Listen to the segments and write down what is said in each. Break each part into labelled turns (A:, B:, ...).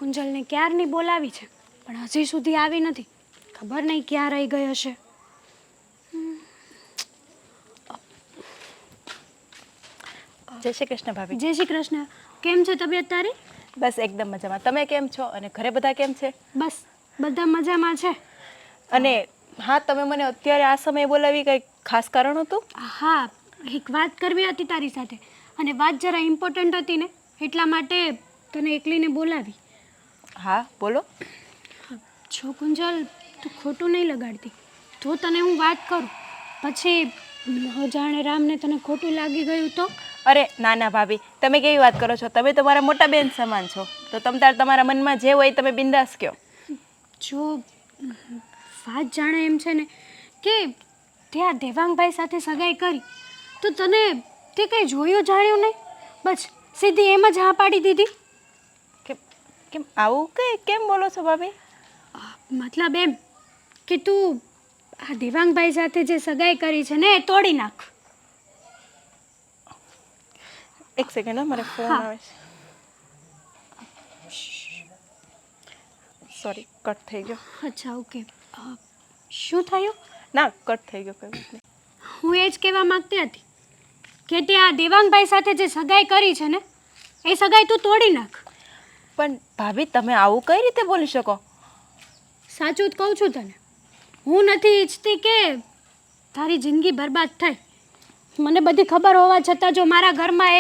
A: કુંજલને ક્યારની બોલાવી છે પણ હજી સુધી આવી નથી. ખબર નહીં ક્યાં રહી ગઈ હશે.
B: જય શ્રી કૃષ્ણ ભાભી.
A: જય શ્રી કૃષ્ણ. કેમ છે તબિયત તારી?
B: બસ એકદમ મજામાં. તમે કેમ છો અને ઘરે બધા કેમ છે?
A: બસ બધા મજામાં છે.
B: અને હા, તમે મને અત્યારે આ સમયે બોલાવી, કંઈ ખાસ કારણ હતું?
A: હા, એક વાત કરવી હતી તારી સાથે અને વાત જરા ઇમ્પોર્ટન્ટ હતી ને એટલા માટે તને એકલીને બોલાવી.
B: હા બોલો.
A: જો કુંજલ, તું ખોટું નહીં લગાડતી. જો તને હું વાત કરું પછી ન જાણે રામને તને ખોટું લાગી ગયું તો?
B: અરે ના ના ભાભી, તમે કેવી વાત કરો છો? તમે તો મારા મોટા બેન સમાન છો, તો તમારા મનમાં જે હોય તમે બિંદાસ કહો.
A: જો વાત જાણે એમ છે ને કે ત્યાં દેવાંગભાઈ સાથે સગાઈ કરી તો તને તે કંઈ જોયું જાણ્યું નહીં, બસ સીધી એમ જ હા પાડી દીધી.
B: કેમ કેમ આવું કેમ બોલો છો ભાભી?
A: મતલબ એમ કે તું આ દેવાંગભાઈ સાથે જે સગાઈ કરી છે ને એ તોડી નાખ.
B: એક સેકન્ડ, મારે ફોન આવે છે. સોરી, કટ થઈ ગયો.
A: અચ્છા, ઓકે. શું થયું?
B: ના, કટ થઈ ગયો, કોઈ વાત નહીં.
A: હું એ જ કહેવા માંગતી હતી કે તે આ દેવાંગભાઈ સાથે જે સગાઈ કરી છે ને એ સગાઈ તું તોડી નાખ.
B: પણ ભાભી, તમે આવું કઈ રીતે બોલી શકો?
A: સાચું જ કહું છું તને. હું નથી ઈચ્છતી કે તારી જિંદગી બરબાદ થાય. મને બધી ખબર હોવા છતાં જો મારા ઘરમાં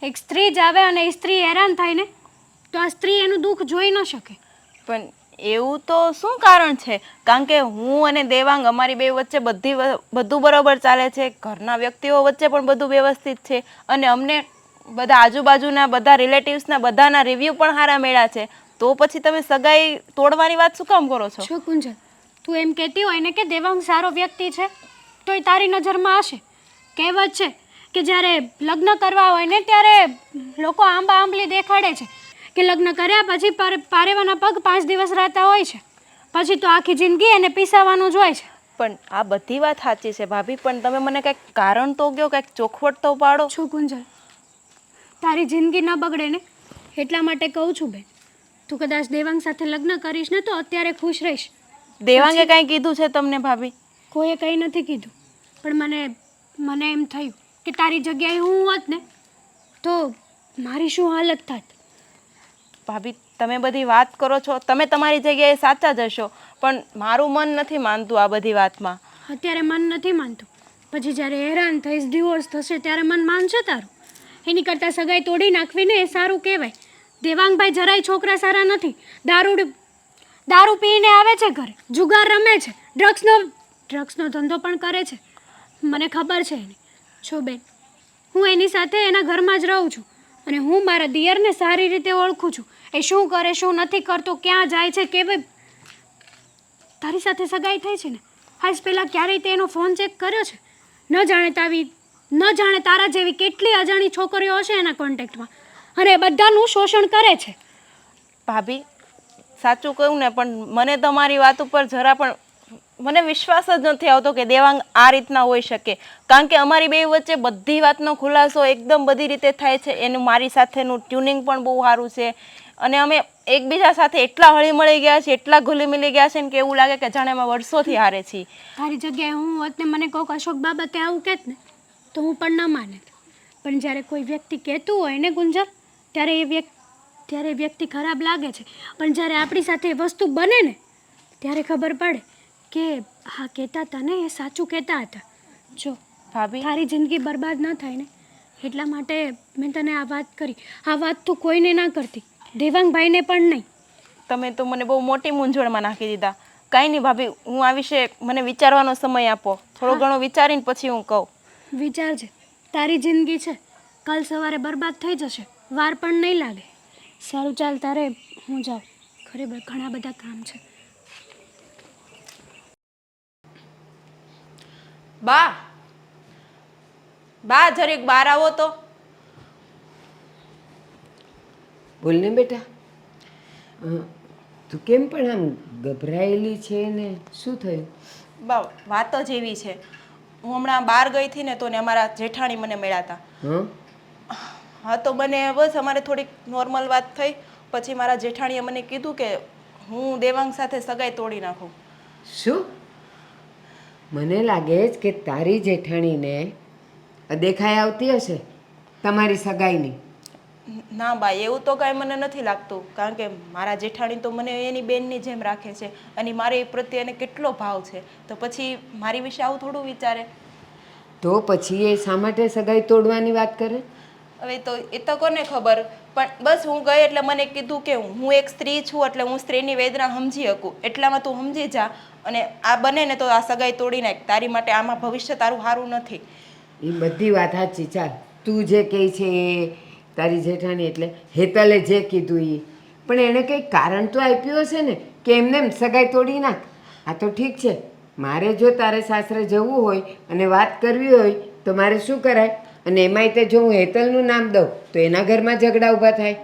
A: એક સ્ત્રી જ આવે અને એ સ્ત્રી હેરાન થાય ને તો આ સ્ત્રી એનું દુઃખ જોઈ ન શકે.
B: પણ એવું તો શું કારણ છે? કારણ કે હું અને દેવાંગ, અમારી બે વચ્ચે બધું બરાબર ચાલે છે, ઘરના વ્યક્તિઓ વચ્ચે પણ બધું વ્યવસ્થિત છે અને અમને બધા આજુબાજુના બધા રિલેટિવ્સના બધાના રિવ્યૂ પણ સારા મળ્યા છે, તો પછી તમે સગાઈ તોડવાની વાત શું કામ કરો છો?
A: જો કુંજલ, તું એમ કહેતી હોય ને કે દેવાંગ સારો વ્યક્તિ છે તો એ તારી નજરમાં હશે. કહેવત છે કે જ્યારે લગ્ન કરવા હોય ને ત્યારે લોકો આંબા આંબલી દેખાડે છે કે લગ્ન કર્યા પછી પારેવાના પગ 5 દિવસ રહેતા હોય છે, પછી તો આખી જિંદગી એને પીસાવાનું જ હોય છે.
B: પણ આ બધી વાત સાચી છે ભાભી, પણ તમે મને કંઈક કારણ તો કહો, કંઈક ચોખવટ તો પાડો.
A: છું કુંજલ, તારી જિંદગી ન બગડે ને એટલા માટે કહું છું બેન. તું કદાચ દેવાંગ સાથે લગ્ન કરીશ ને તો અત્યારે ખુશ રહીશ.
B: દેવાંગે કાંઈ કીધું છે તમને ભાભી?
A: કોઈએ કંઈ નથી કીધું, પણ મને એમ થયું કે તારી જગ્યાએ હું હોત ને તો મારી શું હાલત થાત.
B: ભાભી, તમે બધી વાત કરો છો, તમે તમારી જગ્યાએ સાચા જ હશો, પણ મારું મન નથી માનતું આ બધી વાતમાં.
A: અત્યારે મન નથી માનતું, પછી જ્યારે હેરાન થઈશ, ડિવોર્સ થશે ત્યારે મન માનશે તારું? એની કરતાં સગાઈ તોડી નાખવી ને એ સારું કહેવાય. દેવાંગભાઈ જરાય છોકરા સારા નથી. દારૂ પીને આવે છે ઘરે, જુગાર રમે છે, ડ્રગ્સનો ધંધો પણ કરે છે. મને ખબર છે એની. છો બેન, હું એની સાથે એના ઘરમાં જ રહું છું અને હું મારા દિયરને સારી રીતે ઓળખું છું. એ શું કરે, શું નથી કરતો, ક્યાં જાય છે, કેવી તારી સાથે સગાઈ થઈ છે ને આજ પહેલાં ક્યારેય તે એનો ફોન ચેક કર્યો છે? ન જાણે તારા જેવી કેટલી અજાણી છોકરીઓ હશે એના કોન્ટેક્ટમાં અને એ બધાનું શોષણ કરે છે.
B: ભાભી, સાચું કહું ને, પણ મને તમારી વાત ઉપર જરા પણ મને વિશ્વાસ જ નથી આવતો કે દેવાંગ આ રીતના હોઈ શકે, કારણ કે અમારી બે વચ્ચે બધી વાતનો ખુલાસો એકદમ બધી રીતે થાય છે. એનું મારી સાથેનું ટ્યુનિંગ પણ બહુ સારું છે અને અમે એકબીજા સાથે એટલા હળી મળી ગયા છે, એટલા ઘુલી મિલી ગયા છે ને કે એવું લાગે કે જાણે અમે વર્ષોથી હારે છીએ.
A: તારી જગ્યાએ હું હોત ને મને કોઈક અશોક બાબતે આવું કહેત ને તો હું પણ ન માને. પણ જ્યારે કોઈ વ્યક્તિ કહેતું હોય ને ગુંજર, ત્યારે એ વ્યક્તિ ખરાબ લાગે છે, પણ જ્યારે આપણી સાથે એ વસ્તુ બને ને ત્યારે ખબર પડે કે હા, કહેતા હતા ને એ સાચું કહેતા હતા. જો
B: ભાભી,
A: તારી જિંદગી બરબાદ ન થાય ને એટલા માટે મેં તને આ વાત કરી. આ વાત તું કોઈને ના કરતી, દેવાંગભાઈને પણ નહીં.
B: તમે તો મને બહુ મોટી મૂંઝવણમાં નાખી દીધા. કાંઈ નહીં ભાભી, હું આ વિશે મને વિચારવાનો સમય આપો, થોડો ઘણો વિચારીને પછી હું કહું.
A: વિચારજે, તારી જિંદગી છે, કાલ સવારે બરબાદ થઈ જશે, વાર પણ નહીં લાગે. સારું ચાલ, તારે હું જાઉં, ઘરે ઘણા બધા કામ છે.
B: બા જરીક બહાર આવો તો.
C: બોલ ને બેટા. તું કેમ પણ આમ ગભરાયેલી છે ને, શું થયું?
B: બા, વાત જ એવી છે, હું હમણાં બહાર ગઈ હતી ને તો ને અમારા જેઠાણી મને મળ્યા હતા. હા, તો મને બસ અમારે થોડીક નોર્મલ વાત થઈ. પછી મારા જેઠાણીએ મને કીધું કે હું દેવાંગ સાથે સગાઈ તોડી નાખું.
C: શું? મને લાગે છે કે તારી જેઠાણીને દેખાઈ આવતી હશે તમારી સગાઈની.
B: ના બા, એવું તો કાંઈ મને નથી લાગતું, કારણ કે મારા જેઠાણી તો મને એની બેનની જેમ રાખે છે અને મારે એ પ્રત્યે એને કેટલો ભાવ છે, તો પછી મારી વિશે આવું થોડું વિચારે.
C: તો પછી એ શા માટે સગાઈ તોડવાની વાત કરે?
B: હવે તો એ તો કોને ખબર, પણ બસ હું ગઈ એટલે મને કીધું કે હું એક સ્ત્રી છું એટલે હું સ્ત્રીની વેદના સમજી શકું, એટલામાં તું સમજી જા અને આ બને ને તો આ સગાઈ તોડી નાખ, તારી માટે આમાં ભવિષ્ય તારું સારું નથી.
C: એ બધી વાત સાચી. ચાલ, તું જે કહે છે એ તારી જેઠાણી એટલે હેતલે જે કીધું એ, પણ એણે કંઈક કારણ તો આપ્યું હશે ને કે એમને એમ સગાઈ તોડી નાખ. આ તો ઠીક છે, મારે જો તારે સાસરે જવું હોય અને વાત કરવી હોય તો મારે શું કરાય? અને એમાંય તે જો હું હેતલનું નામ દઉં તો એના ઘરમાં ઝઘડા ઊભા થાય.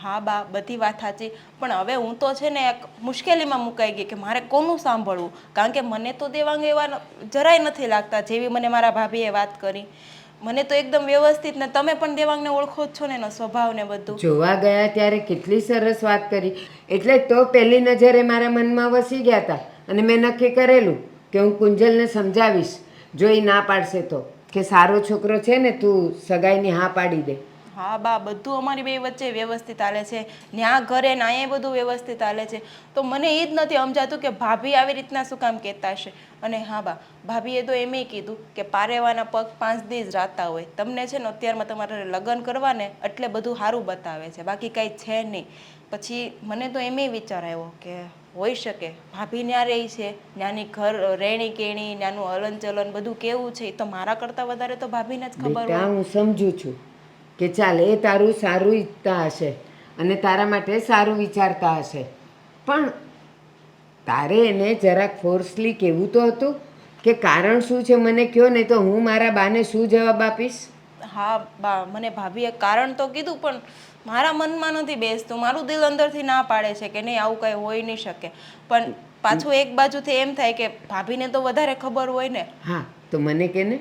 B: હા બા, બધી વાત સાચી, પણ હવે હું તો છે ને એક મુશ્કેલીમાં મુકાઈ ગઈ કે મારે કોનું સાંભળવું, કારણ કે મને તો દેવાંગ એવા જરાય નથી લાગતા જેવી મને મારા ભાભીએ વાત કરી. મને તો એકદમ વ્યવસ્થિત, ને તમે પણ દેવાંગને ઓળખો જ છો ને, એનો સ્વભાવ ને બધું.
C: જોવા ગયા ત્યારે કેટલી સરસ વાત કરી, એટલે જ તો પહેલી નજરે મારા મનમાં વસી ગયા હતા અને મેં નક્કી કરેલું કે હું કુંજલને સમજાવીશ, જો એ ના પાડશે તો, કે સારો છોકરો છે ને, તું સગાઈની હા પાડી દે.
B: હા બા, બધું અમારી બે વચ્ચે વ્યવસ્થિત હાલે છે, ન્યા ઘરે ને અહીંયા બધું વ્યવસ્થિત હાલે છે, તો મને એ જ નથી સમજાતું કે ભાભી આવી રીતના શું કામ કહેતા હશે. અને હા બા, ભાભીએ તો એમ કીધું કે પારેવાના પગ 5 દી જ રાતા હોય, તમને છે ને અત્યારમાં તમારે લગ્ન કરવા ને એટલે બધું સારું બતાવે છે, બાકી કાંઈ છે નહીં. પછી મને તો એમ વિચાર આવ્યો કે હોઈ શકે ભાભી ન્યા રહી છે, ત્યાંની ઘર રહેણી કેણી, ત્યાંનું હલન ચલન બધું કેવું છે એ તો મારા કરતાં વધારે તો ભાભીને જ ખબર
C: બેટા,
B: હોય.
C: હું સમજુ છું કે ચાલ એ તારું સારું ઈચ્છતા હશે અને તારા માટે સારું વિચારતા હશે, પણ તારે એને જરાક ફોર્સલી કહેવું તો હતું કે કારણ શું છે મને કહો, નહીં તો હું મારા બાને શું જવાબ આપીશ.
B: હા બા, મને ભાભીએ કારણ તો કીધું પણ મારા મનમાં નથી બેસતું, મારું દિલ અંદરથી ના પાડે છે કે નહીં આવું કંઈ હોઈ નહીં શકે, પણ પાછું એક બાજુથી એમ થાય કે ભાભીને તો વધારે ખબર હોય ને.
C: હા, તો મને કે ને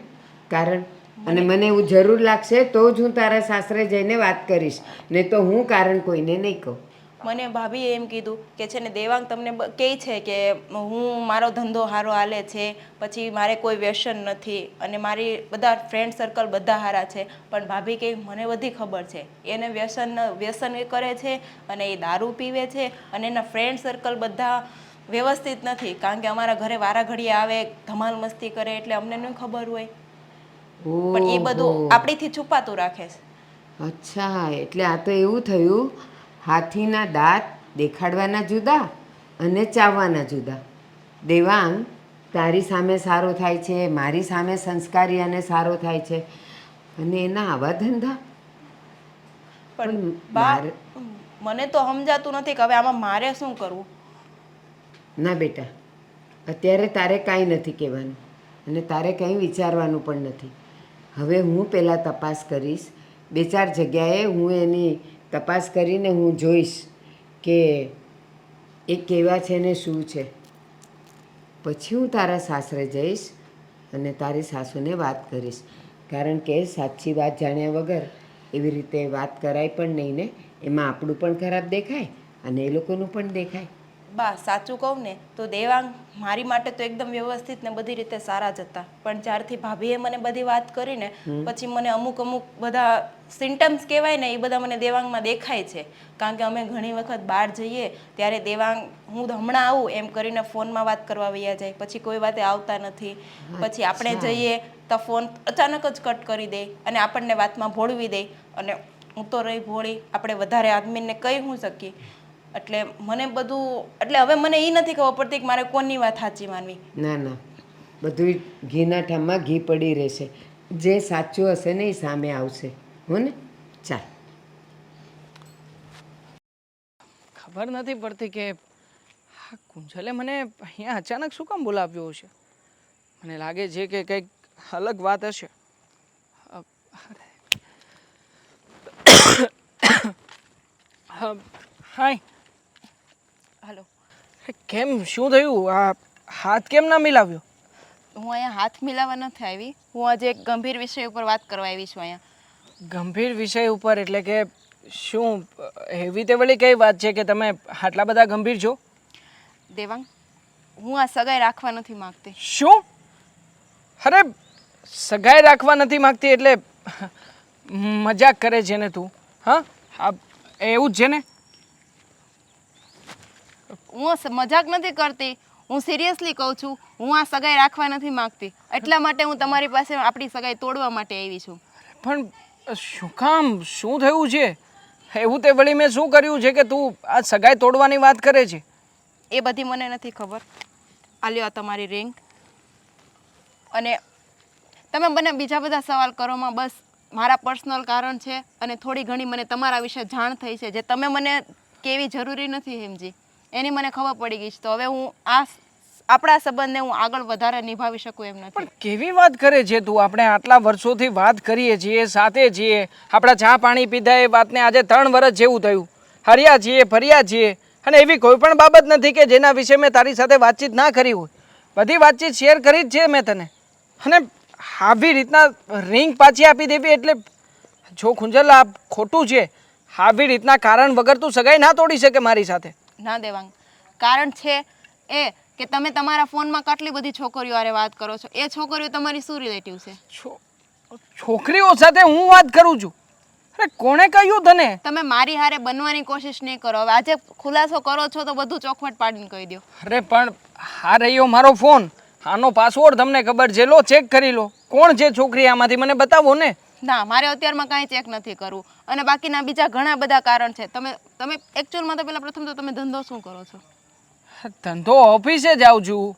C: કારણ, અને મને એવું જરૂર લાગશે તો જ હું તારા સાસરે જઈને વાત કરીશ, નહીં તો હું કારણ કોઈને નહીં કહું.
B: મને ભાભીએ એમ કીધું કે છે ને દેવાંગ તમને કહે છે કે હું મારો ધંધો સારો હાલે છે, પછી મારે કોઈ વ્યસન નથી અને મારી બધા ફ્રેન્ડ સર્કલ બધા સારા છે, પણ ભાભી કહે મને બધી ખબર છે, એને વ્યસન એ કરે છે અને એ દારૂ પીવે છે અને એના ફ્રેન્ડ સર્કલ બધા વ્યવસ્થિત નથી, કારણ કે અમારા ઘરે વારા ઘડીએ આવે, ધમાલ મસ્તી કરે, એટલે અમને નહીં ખબર હોય, પણ એ બધું
C: ઓહો,
B: આપણીથી છુપાતું રાખે છે.
C: અચ્છા, એટલે આ તો એવું થયું, હાથીના દાંત દેખાડવાના જુદા અને ચાવવાના જુદા. દેવાંગ તારી સામે સારો થાય છે, મારી સામે સંસ્કારી અને સારો થાય છે, અને એના આવા ધંધા.
B: પણ બા,
C: મારે
B: મને તો સમજાતું નથી કે હવે આમાં મારે શું કરવું.
C: ના બેટા, અત્યારે તારે કાંઈ નથી કહેવાનું અને તારે કંઈ વિચારવાનું પણ નથી. હવે હું પહેલાં તપાસ કરીશ, 2-4 જગ્યાએ હું એની તપાસ કરીને હું જોઈશ કે એ કેવા છે ને શું છે. પછી હું તારા સાસરે જઈશ અને તારી સાસુને વાત કરીશ, કારણ કે સાચી વાત જાણ્યા વગર એવી રીતે વાત કરાય પણ નહીં ને, એમાં આપણું પણ ખરાબ દેખાય અને એ લોકોનું પણ દેખાય.
B: બા, સાચું કહું ને તો દેવાંગ મારી માટે તો એકદમ વ્યવસ્થિત ને બધી રીતે સારા જ હતા, પણ જ્યારથી ભાભીએ મને બધી વાત કરીને પછી મને અમુક બધા સિમ્ટમ્સ કહેવાય ને એ બધા મને દેવાંગમાં દેખાય છે, કારણ કે અમે ઘણી વખત બહાર જઈએ ત્યારે દેવાંગ હું હમણાં આવું એમ કરીને ફોનમાં વાત કરવા વયા જાય, પછી કોઈ વાતે આવતા નથી, પછી આપણે જઈએ તો ફોન અચાનક જ કટ કરી દે અને આપણને વાતમાં ભોળવી દે, અને હું તો રહી ભોળી, આપણે વધારે આદમીને કહી શું શકીએ. એટલે મને બધું, એટલે હવે મને એ નથી ખબર પડતી કે મારે કોની વાત સાચી માનવી.
C: ના ના, બધું ઘીના ઠામમાં ઘી પડી રહેશે, જે સાચું હશે ને એ સામે આવશે, હો ને. ચાલ.
D: ખબર નથી પડતી કે આ કુંજલે મને અહીંયા અચાનક શું કામ બોલાવ્યો છે. મને લાગે છે કે કંઈક અલગ વાત હશે. હાય.
B: હાલો.
D: કેમ, શું થયું? આ હાથ કેમ ના મિલાવ્યો?
B: હું અહીંયા હાથ મિલાવવા નથી આવી, હું આજે એક ગંભીર વિષય ઉપર વાત કરવા આવી છું અહીંયા.
D: ગંભીર વિષય ઉપર એટલે કે શું એવી તે વળી કઈ વાત છે કે તમે આટલા બધા ગંભીર છો?
B: દેવાંગ, હું આ સગાઈ રાખવા નથી માંગતી.
D: શું? અરે સગાઈ રાખવા નથી માંગતી એટલે મજાક કરે છે ને તું? હા, એવું જ છે ને?
B: હું મજાક નથી કરતી, હું સિરિયસલી કહું છું. હું આ સગાઈ રાખવા નથી માંગતી, એટલા માટે હું તમારી પાસે આપણી સગાઈ તોડવા માટે આવી છું.
D: પણ શું કામ? શું થયું છે? એવું તે વળી મેં શું કર્યું છે કે તું આ સગાઈ તોડવાની વાત કરે છે?
B: એ બધી મને નથી ખબર. આ લ્યો આ તમારી રિંગ. અને તમે મને બીજા બધા સવાલ કરોમાં બસ મારા પર્સનલ કારણ છે અને થોડી ઘણી મને તમારા વિશે જાણ થઈ છે જે તમે મને કેવી જરૂરી નથી સમજી, એની મને ખબર પડી ગઈ છે. તો હવે હું આપણા સંબંધને હું આગળ વધારે નિભાવી શકું એમ નથી.
D: પણ કેવી વાત કરે છે તું? આપણે આટલા વર્ષોથી વાત કરીએ છીએ, સાથે છીએ, આપણા ચા પાણી પીધા, એ વાતને આજે 3 વર્ષ જેવું થયું. હર્યા છીએ, ફર્યા છીએ, અને એવી કોઈ પણ બાબત નથી કે જેના વિશે મેં તારી સાથે વાતચીત ના કરી હોય. બધી વાતચીત શેર કરી જ છે મેં તને. અને આવી રીતના રિંગ પાછી આપી દેવી એટલે જો ખુંજલ આ ખોટું છે. આવી રીતના કારણ વગર તું સગાઈ ના તોડી શકે મારી સાથે.
B: ના દેવાંગ, કારણ છે એ કે તમે તમારા ફોનમાં કેટલી બધી છોકરીઓ હારે વાત કરો છો. એ છોકરીઓ તમારી શું રિલેટિવ છે?
D: છોકરીઓ સાથે હું વાત કરું છું? અરે કોણે કહ્યું તને?
B: તમે મારી હારે બનવાની કોશિશ નહીં કરો. હવે આજે ખુલાસો કરો છો તો બધું ચોખવટ પાડીને કહી દો.
D: અરે પણ આ રહ્યો મારો ફોન, આનો પાસવર્ડ તમને ખબર છે, લો ચેક કરી લો. કોણ છે છોકરી? આમાંથી મને બતાવો ને.
B: ના, મારે અત્યારમાં કાંઈ ચેક નથી કરવું. અને બાકીના બીજા ઘણા બધા કારણ છે. તમે એકચ્યુઅલમાં તો પહેલાં પ્રથમ તો તમે ધંધો શું કરો છો?
D: ધંધો ઓફિસે જાઉં છું,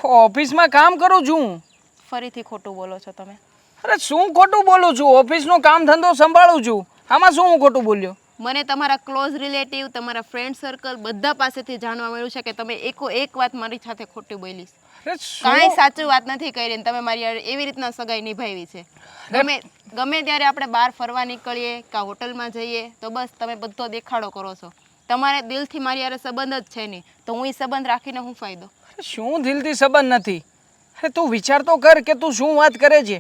D: ઓફિસમાં કામ કરું છું.
B: ફરીથી ખોટું બોલો છો તમે.
D: અરે શું ખોટું બોલું છું? ઓફિસનો કામ ધંધો સંભાળું છું. આમાં શું હું ખોટું બોલ્યો?
B: મને તમારા ક્લોઝ રિલેટિવ, તમારા ફ્રેન્ડ સર્કલ બધા પાસેથી જાણવા મળ્યું છે કે તમે એક વાત મારી સાથે ખોટી બોલી.
D: અરે
B: કાંઈ સાચું વાત નથી કરી ને તમે મારી હારે એવી રીતના સગાઈ નિભાવી છે. ગમે ત્યારે આપણે બહાર ફરવા નીકળીએ કે હોટલમાં જઈએ તો બસ તમે બધો દેખાડો કરો છો. તમારે દિલથી મારી હારે સંબંધ જ છે નહીં, તો હું એ સંબંધ રાખીને શું ફાયદો?
D: શું દિલથી સંબંધ નથી? અરે તું વિચાર તો કર કે તું શું વાત કરે છે.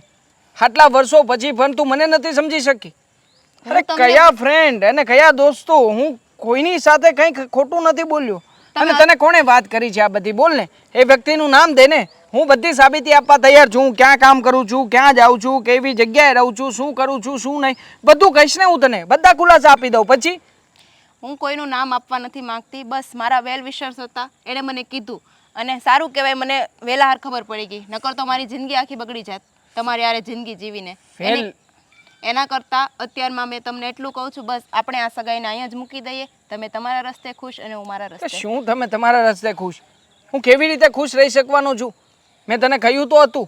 D: આટલા વર્ષો પછી પણ તું મને નથી સમજી શકી. અરે કયા ફ્રેન્ડ અને કયા દોસ્તો? હું કોઈની સાથે કંઈ ખોટું નથી બોલ્યો. અને તને કોણે વાત કરી છે આ બધી? બોલ ને, એ વ્યક્તિનું નામ દે ને. હું બધી સાબિતી આપવા તૈયાર છું. ક્યાં કામ કરું છું, ક્યાં જાઉં છું, કેવી જગ્યાએ રહું છું, શું કરું છું, શું નહીં, બધું કહીશ ને હું તને. બધા ખુલાસા આપી દઉં. પછી
B: હું કોઈનું નામ આપવા નથી માંગતી. બસ મારા વેલ વિશર્સ હતા, એણે મને કીધું અને સારું કહેવાય મને વહેલા હાર ખબર પડી ગઈ. નકર તો મારી જિંદગી આખી બગડી જાત તમારી હારે જિંદગી જીવીને. એના કરતાં અત્યારમાં મેં તમને એટલું કહું છું, બસ આપણે આ સગાઈને અહીંયા જ મૂકી દઈએ. તમે તમારા રસ્તે ખુશ અને હું મારા રસ્તે.
D: શું તમે તમારા રસ્તે ખુશ? હું કેવી રીતે ખુશ રહી શકવાનો છું? મેં તને કહ્યું તો હતું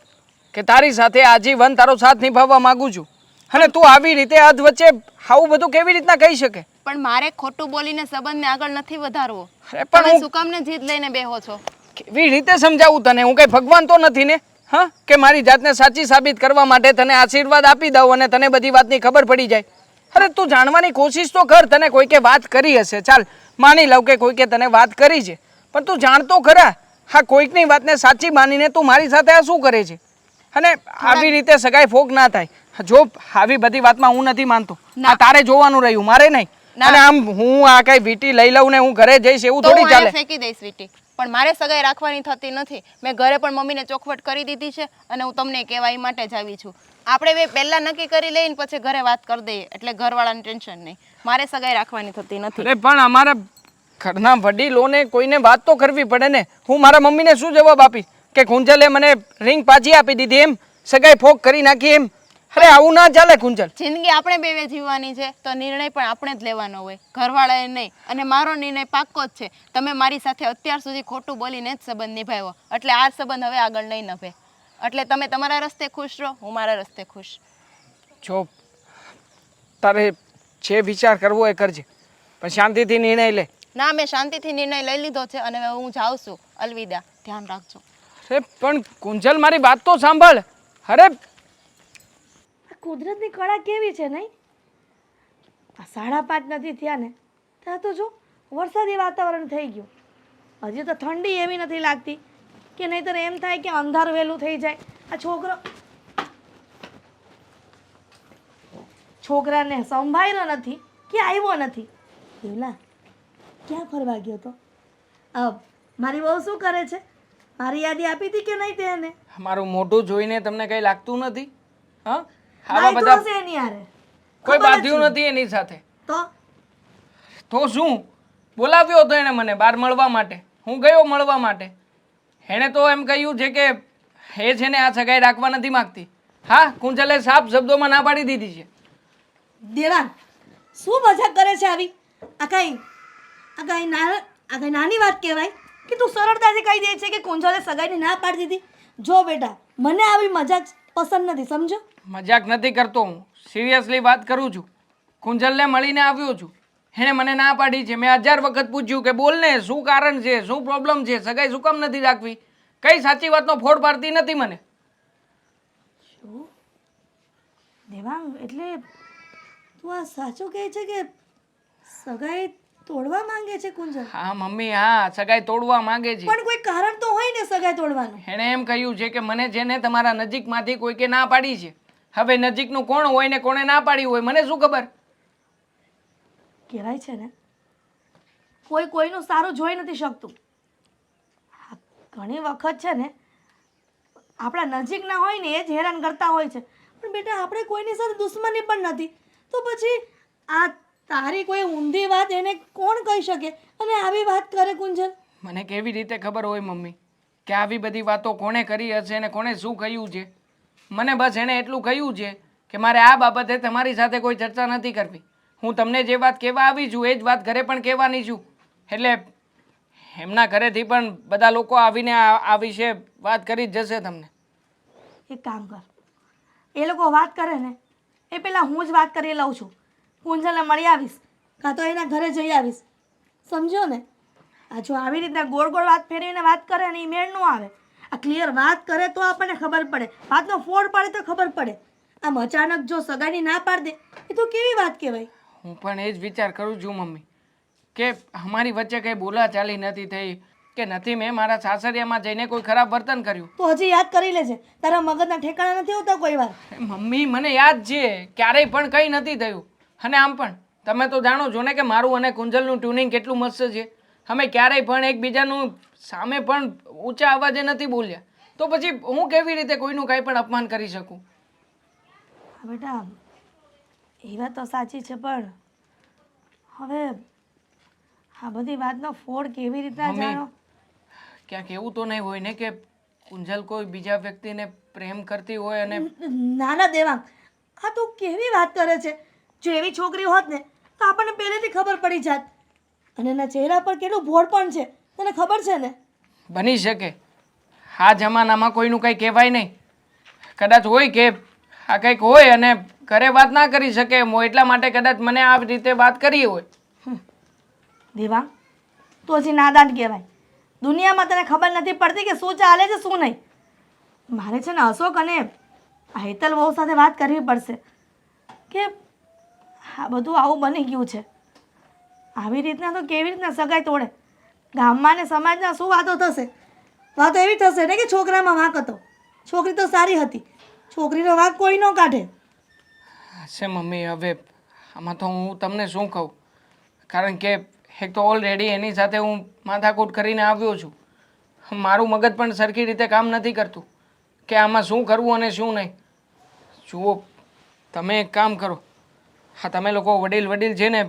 D: કે તારી સાથે આજીવન તારો સાથ નિભાવવા માંગુ છું, અને તું આવી રીતે આજ વચ્ચે આવું બધું કેવી રીતના કહી શકે?
B: પણ મારે ખોટું બોલીને સંબંધને આગળ નથી વધારવો.
D: પણ
B: તમે શું કામને જીત લઈને બેહો છો?
D: કેવી રીતે સમજાવું તને? હું કઈ ભગવાન તો નથી ને, હા, કે મારી જાતને સાચી સાબિત કરવા માટે તને આશીર્વાદ આપી દઉં અને તને બધી વાતની ખબર પડી જાય. અરે તું જાણવાની કોશિશ તો કર. તને કોઈકે વાત કરી હશે, ચાલ માની લઉં કે કોઈકે તને વાત કરી છે, પણ તું જાણતો ખરા હા કોઈકની વાતને સાચી માનીને તું મારી સાથે આ શું કરે છે? અને આવી રીતે સગાઈ ફોક ના થાય. જો આવી બધી વાતમાં હું નથી માનતો. આ તારે જોવાનું રહ્યું, મારે નહીં. અને આમ હું આ કઈ વીટી લઈ લઉં ને હું ઘરે જઈશ એવું થોડી ચાલે.
B: ફેંકી દઈશ વીટી, પણ મારે સગાઈ રાખવાની થતી નથી. મેં ઘરે પણ મમ્મીને ચોખવટ કરી દીધી છે અને હું તમને કહેવા એ માટે જ આવી છું. આપણે બે પહેલા નક્કી કરી લઈને પછી ઘરે વાત કરી દઈએ એટલે ઘરવાળાને ટેન્શન નહીં. મારે સગાઈ રાખવાની થતી નથી.
D: અરે પણ અમારા ઘરના વડીલોને કોઈને વાત તો કરવી પડે ને. હું મારા મમ્મીને શું જવાબ આપીશ કે કુંજલે મને રિંગ પાછી આપી દીધી એમ, સગાઈ ફોક કરી નાખી એમ? અરે આવું ના ચાલે કુંજલ.
B: જિંદગી આપણે બે જીવવાની છે તો નિર્ણય પણ આપણે જ લેવાનો હોય, ઘરવાળાએ નહીં. અને મારો નિર્ણય પાક્કો જ છે. તમે મારી સાથે અત્યાર સુધી ખોટું બોલીને જ સંબંધ નિભાવ્યો, એટલે આ સંબંધ હવે આગળ નહીં નભે. એટલે તમે તમારા રસ્તે ખુશ રહો, હું મારા રસ્તે ખુશ.
D: જો તારે જે વિચાર કરવો એ કરજે, પણ શાંતિથી નિર્ણય લે.
B: ના, મેં શાંતિથી નિર્ણય લઈ લીધો છે અને હવે હું જાઉં છું. અલવિદા, ધ્યાન રાખજો.
D: અરે પણ કુંજલ મારી વાત તો સાંભળ. અરે
A: કુદરતની કળા કેવી છે નહીં? આ 5:30 નથી થયા ને ત્યાં તો જો વરસાદી વાતાવરણ થઈ ગયું. હજી તો ઠંડી એવી નથી લાગતી કે નહીંતર એમ થાય કે અંધાર વહેલું થઈ જાય. આ છોકરો
E: છોકરાને સંભાળ્યો નથી કે આવ્યો નથી. દેવલા ક્યાં ફરવા ગયો તો? મારી વહુ શું કરે છે? મારી યાદી આપી હતી કે નહીં તેને?
D: મારું મોઢું જોઈને તમને કઈ લાગતું નથી? હા, આવા
E: નાઈ
D: બધા
E: તો હશે એની હારે.
D: કોઈ
E: ખબર જ
D: બાંધ્યું
E: છે.
D: નથી એની સાથે.
E: તો
D: શું બોલાવ્યો હતો એને મને બહાર મળવા માટે? હું ગયો મળવા માટે. એણે તો એમ કહ્યું છે કે એ છે ને આ સગાઈ રાખવા નથી માંગતી. હા, કુંજલે સાફ શબ્દોમાં ના પાડી દીધી છે.
E: દેવાંગ શું મજાક કરે છે આવી? આ કાંઈ નાની વાત કહેવાય કે તું સરળતાથી કહી દે છે કે કુંજલે સગાઈને ના પાડી દીધી? જો બેટા, મને આવી મજાક પસંદ નથી, સમજો?
D: મજાક નથી કરતો હું, સિરિયસલી વાત કરું છું. કુંજલને મળીને આવ્યો છું. એણે મને ના પાડી છે. મેં 1000 વખત પૂછ્યું કે બોલ ને, શું કારણ છે, શું પ્રોબ્લેમ છે, સગાઈ શું કામ નથી રાખવી? કઈ સાચી વાતનો ફોડ પાડતી નથી મને.
E: શું દેવાંગ, એટલે તું આ સાચું કહે છે કે સગાઈ તોડવા માંગે છે કુંજલ?
D: હા મમ્મી, હા, સગાઈ તોડવા માંગે છે.
E: પણ કોઈ કારણ તો હોય ને સગાઈ તોડવાનું.
D: એણે એમ કહ્યું છે કે મને જેને તમારા નજીકમાંથી કોઈકે ના પાડી છે. હવે નજીકનું કોણ હોય ને કોણે ના પાડી હોય મને શું ખબર?
E: કહેવાય છે ને, કોઈ કોઈનું સારું જોઈ નથી શકતું. હા, ઘણી વખત છે ને આપણા નજીકના હોય ને એ જ હેરાન કરતા હોય છે. પણ બેટા, આપણે કોઈની સાથે દુશ્મની પણ નથી, તો પછી આ તારી કોઈ ઊંધી વાત એને કોણ કહી શકે? અને આવી વાત કરે કુંજલ?
D: મને કેવી રીતે ખબર હોય મમ્મી કે આવી બધી વાતો કોણે કરી હશે ને કોણે શું કહ્યું છે? મને બસ એણે એટલું કહ્યું છે કે મારે આ બાબતે તમારી સાથે કોઈ ચર્ચા નથી કરવી. હું તમને જે વાત કહેવા આવી છું એ જ વાત ઘરે પણ કહેવાની છું. એટલે એમના ઘરેથી પણ બધા લોકો આવીને આ વિશે વાત કરી જ જશે તમને.
E: એક કામ કર, એ લોકો વાત કરે ને એ પહેલાં હું જ વાત કરી લઉં છું. કુંજલને મળી આવીશ, કાં તો એના ઘરે જઈ આવીશ, સમજો ને? આ જો આવી રીતના ગોળ ગોળ વાત ફેરવીને વાત કરે ને એ મેળ ન આવે. આ ક્લિયર વાત કરે તો આપણને ખબર પડે, વાતનો ફોડ પાડે તો ખબર પડે. આમ અચાનક જો સગાઈની ના પાડી દે એ તો કેવી વાત કહેવાય?
D: હું પણ એ જ વિચાર કરું છું મમ્મી કે અમારી વચ્ચે કંઈ બોલાચાલી નથી થઈ કે નથી મેં મારા સાસરિયામાં જઈને કોઈ ખરાબ વર્તન કર્યું.
E: તો હજી યાદ કરી લેજે, તારા મગજના ઠેકાણા નથી હોતા કોઈ વાર.
D: મમ્મી મને યાદ છે, ક્યારેય પણ કંઈ નથી થયું. અને આમ પણ તમે તો જાણો છો ને કે મારું અને કુંજલનું ટ્યુનિંગ કેટલું મસ્ત છે. અમે ક્યારેય પણ એકબીજાનું સામે પણ ઊંચા અવાજે નથી બોલ્યા. તો પછી હું કેવી રીતે કોઈનું કંઈ પણ અપમાન કરી શકું?
E: હા બેટા, એ વાત તો સાચી છે, પણ હવે આ બધી વાતનો ફોડ કેવી રીતના જાણો?
D: ક્યાંક એવું તો નહીં હોય ને કે કુંજલ કોઈ બીજા વ્યક્તિને પ્રેમ કરતી હોય અને
E: નાના દેવાંગ, આ તું કેવી વાત કરે છે? જો એવી છોકરી હોત ને તો આપણને પહેલેથી ખબર પડી જાત. અને એના ચહેરા પર કેટલું ભોળ પણ છે, તને ખબર છે ને?
D: બની શકે. આ જમાનામાં કોઈનું કંઈ કહેવાય નહીં. કદાચ હોય કે આ કંઈક હોય અને ઘરે વાત ના કરી શકે એમ હોય, એટલા માટે કદાચ મને આ રીતે વાત કરી હોય.
E: દેવાંગ, તું હજી નાદાન કહેવાય. દુનિયામાં તને ખબર નથી પડતી કે શું ચાલે છે શું નહીં. મારે છે ને અશોક અને આ હેતલ વહુ સાથે વાત કરવી પડશે કે આ બધું આવું બની ગયું છે. આવી રીતના તો કેવી રીતના સગાઈ તોડે? ગામમાં ને સમાજના શું વાતો થશે? વાતો એવી થશે ને કે છોકરામાં વાંક હતો, છોકરી તો સારી હતી, છોકરીનો વાંક કોઈ ન કાઢે.
D: છે મમ્મી, હવે આમાં તો હું તમને શું કહું, કારણ કે એક તો ઓલરેડી એની સાથે હું માથાકૂટ કરીને આવ્યો છું. મારું મગજ પણ સરખી રીતે કામ નથી કરતું કે આમાં શું કરવું અને શું નહીં. જુઓ, તમે એક કામ કરો, હા તમે લોકો વડીલ છે ને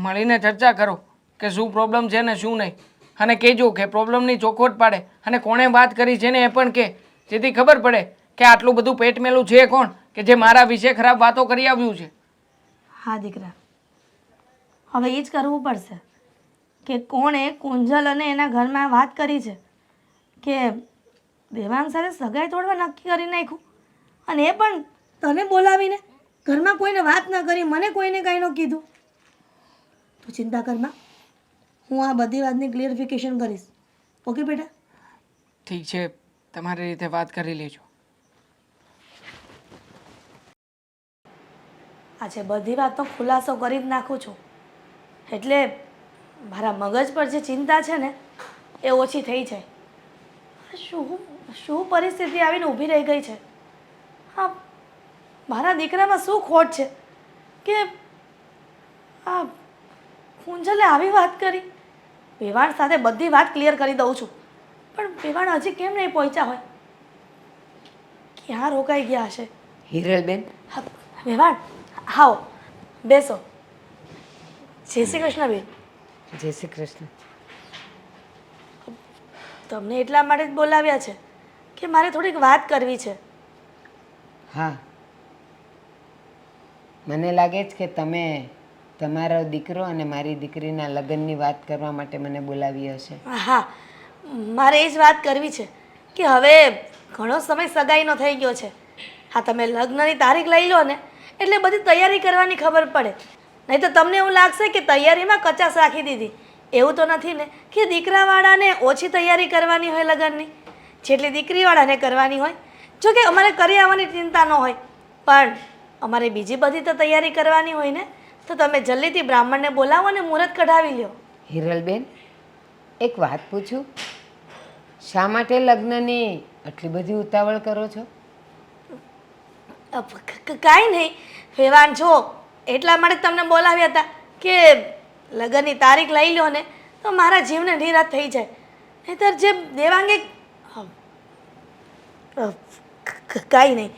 D: મળીને ચર્ચા કરો કે શું પ્રોબ્લેમ છે ને શું નહીં, અને કહેજો કે પ્રોબ્લેમની ચોખવટ પાડે અને કોણે વાત કરી છે ને એ પણ કહે, જેથી ખબર પડે કે આટલું બધું પેટમેલું છે કોણ કે જે મારા વિશે ખરાબ વાતો કરી આવ્યું છે.
E: હા દીકરા, હવે એ જ કરવું પડશે કે કોણે કુંજલ અને એના ઘરમાં વાત કરી છે કે દેવાંગ સાથે સગાઈ તોડવા નક્કી કરી નાખ્યું, અને એ પણ તને બોલાવીને. ઘરમાં કોઈને વાત ન કરી, મને કોઈને કંઈ ન કીધું. તું ચિંતા કરમાં, હું આ બધી વાતની ક્લિયરિફિકેશન કરીશ. ઓકે બેટા?
D: ઠીક છે, તમારી રીતે વાત કરી લેજો.
E: આજે બધી વાતનો ખુલાસો કરી જ નાખું છું, એટલે મારા મગજ પર જે ચિંતા છે ને એ ઓછી થઈ જાય. શું પરિસ્થિતિ આવીને ઊભી રહી ગઈ છે? હા, મારા દીકરામાં શું ખોટ છે કે આ કુંજલે આવી વાત કરી. વેવાણ સાથે બધી વાત ક્લિયર કરી દઉં છું, પણ વેવાણ હજી કેમ નહીં પહોંચ્યા હોય? ક્યાં રોકાઈ ગયા હશે?
C: હિરલબેન,
E: હા, વેવાણ આવો, બેસો. જય શ્રી કૃષ્ણ બેન.
C: જય શ્રી કૃષ્ણ.
E: તમને એટલા માટે જ બોલાવ્યા છે કે મારે થોડીક વાત કરવી છે.
C: હા, મને લાગે છે કે તમે તમારો દીકરો અને મારી દીકરીના લગ્નની વાત કરવા માટે મને બોલાવી હશે.
E: હા, મારે એ જ વાત કરવી છે કે હવે ઘણો સમય સગાઈનો થઈ ગયો છે. હા, તમે લગ્નની તારીખ લઈ લો ને એટલે બધી તૈયારી કરવાની ખબર પડે. નહીં તો તમને એવું લાગશે કે તૈયારીમાં કચાશ રાખી દીધી. એવું તો નથી ને કે દીકરાવાળાને ઓછી તૈયારી કરવાની હોય લગ્નની, જેટલી દીકરીવાળાને કરવાની હોય. જો કે અમારે કરી આવવાની ચિંતા ન હોય, પણ અમારે બીજી બધી તો તૈયારી કરવાની હોય ને. તો તમે જલ્દીથી બ્રાહ્મણને બોલાવો અને મુહૂર્ત કઢાવી લ્યો.
C: હિરલબેન, એક વાત પૂછું? શા માટે લગ્નની આટલી બધી ઉતાવળ કરો છો?
E: કાંઈ નહીં વેવાણ, જો એટલા માટે જ તમને બોલાવ્યા હતા કે લગ્નની તારીખ લઈ લો ને તો મારા જીવને નિરાશ થઈ જાય. નહીંતર જે દેવાંગે કાંઈ નહીં,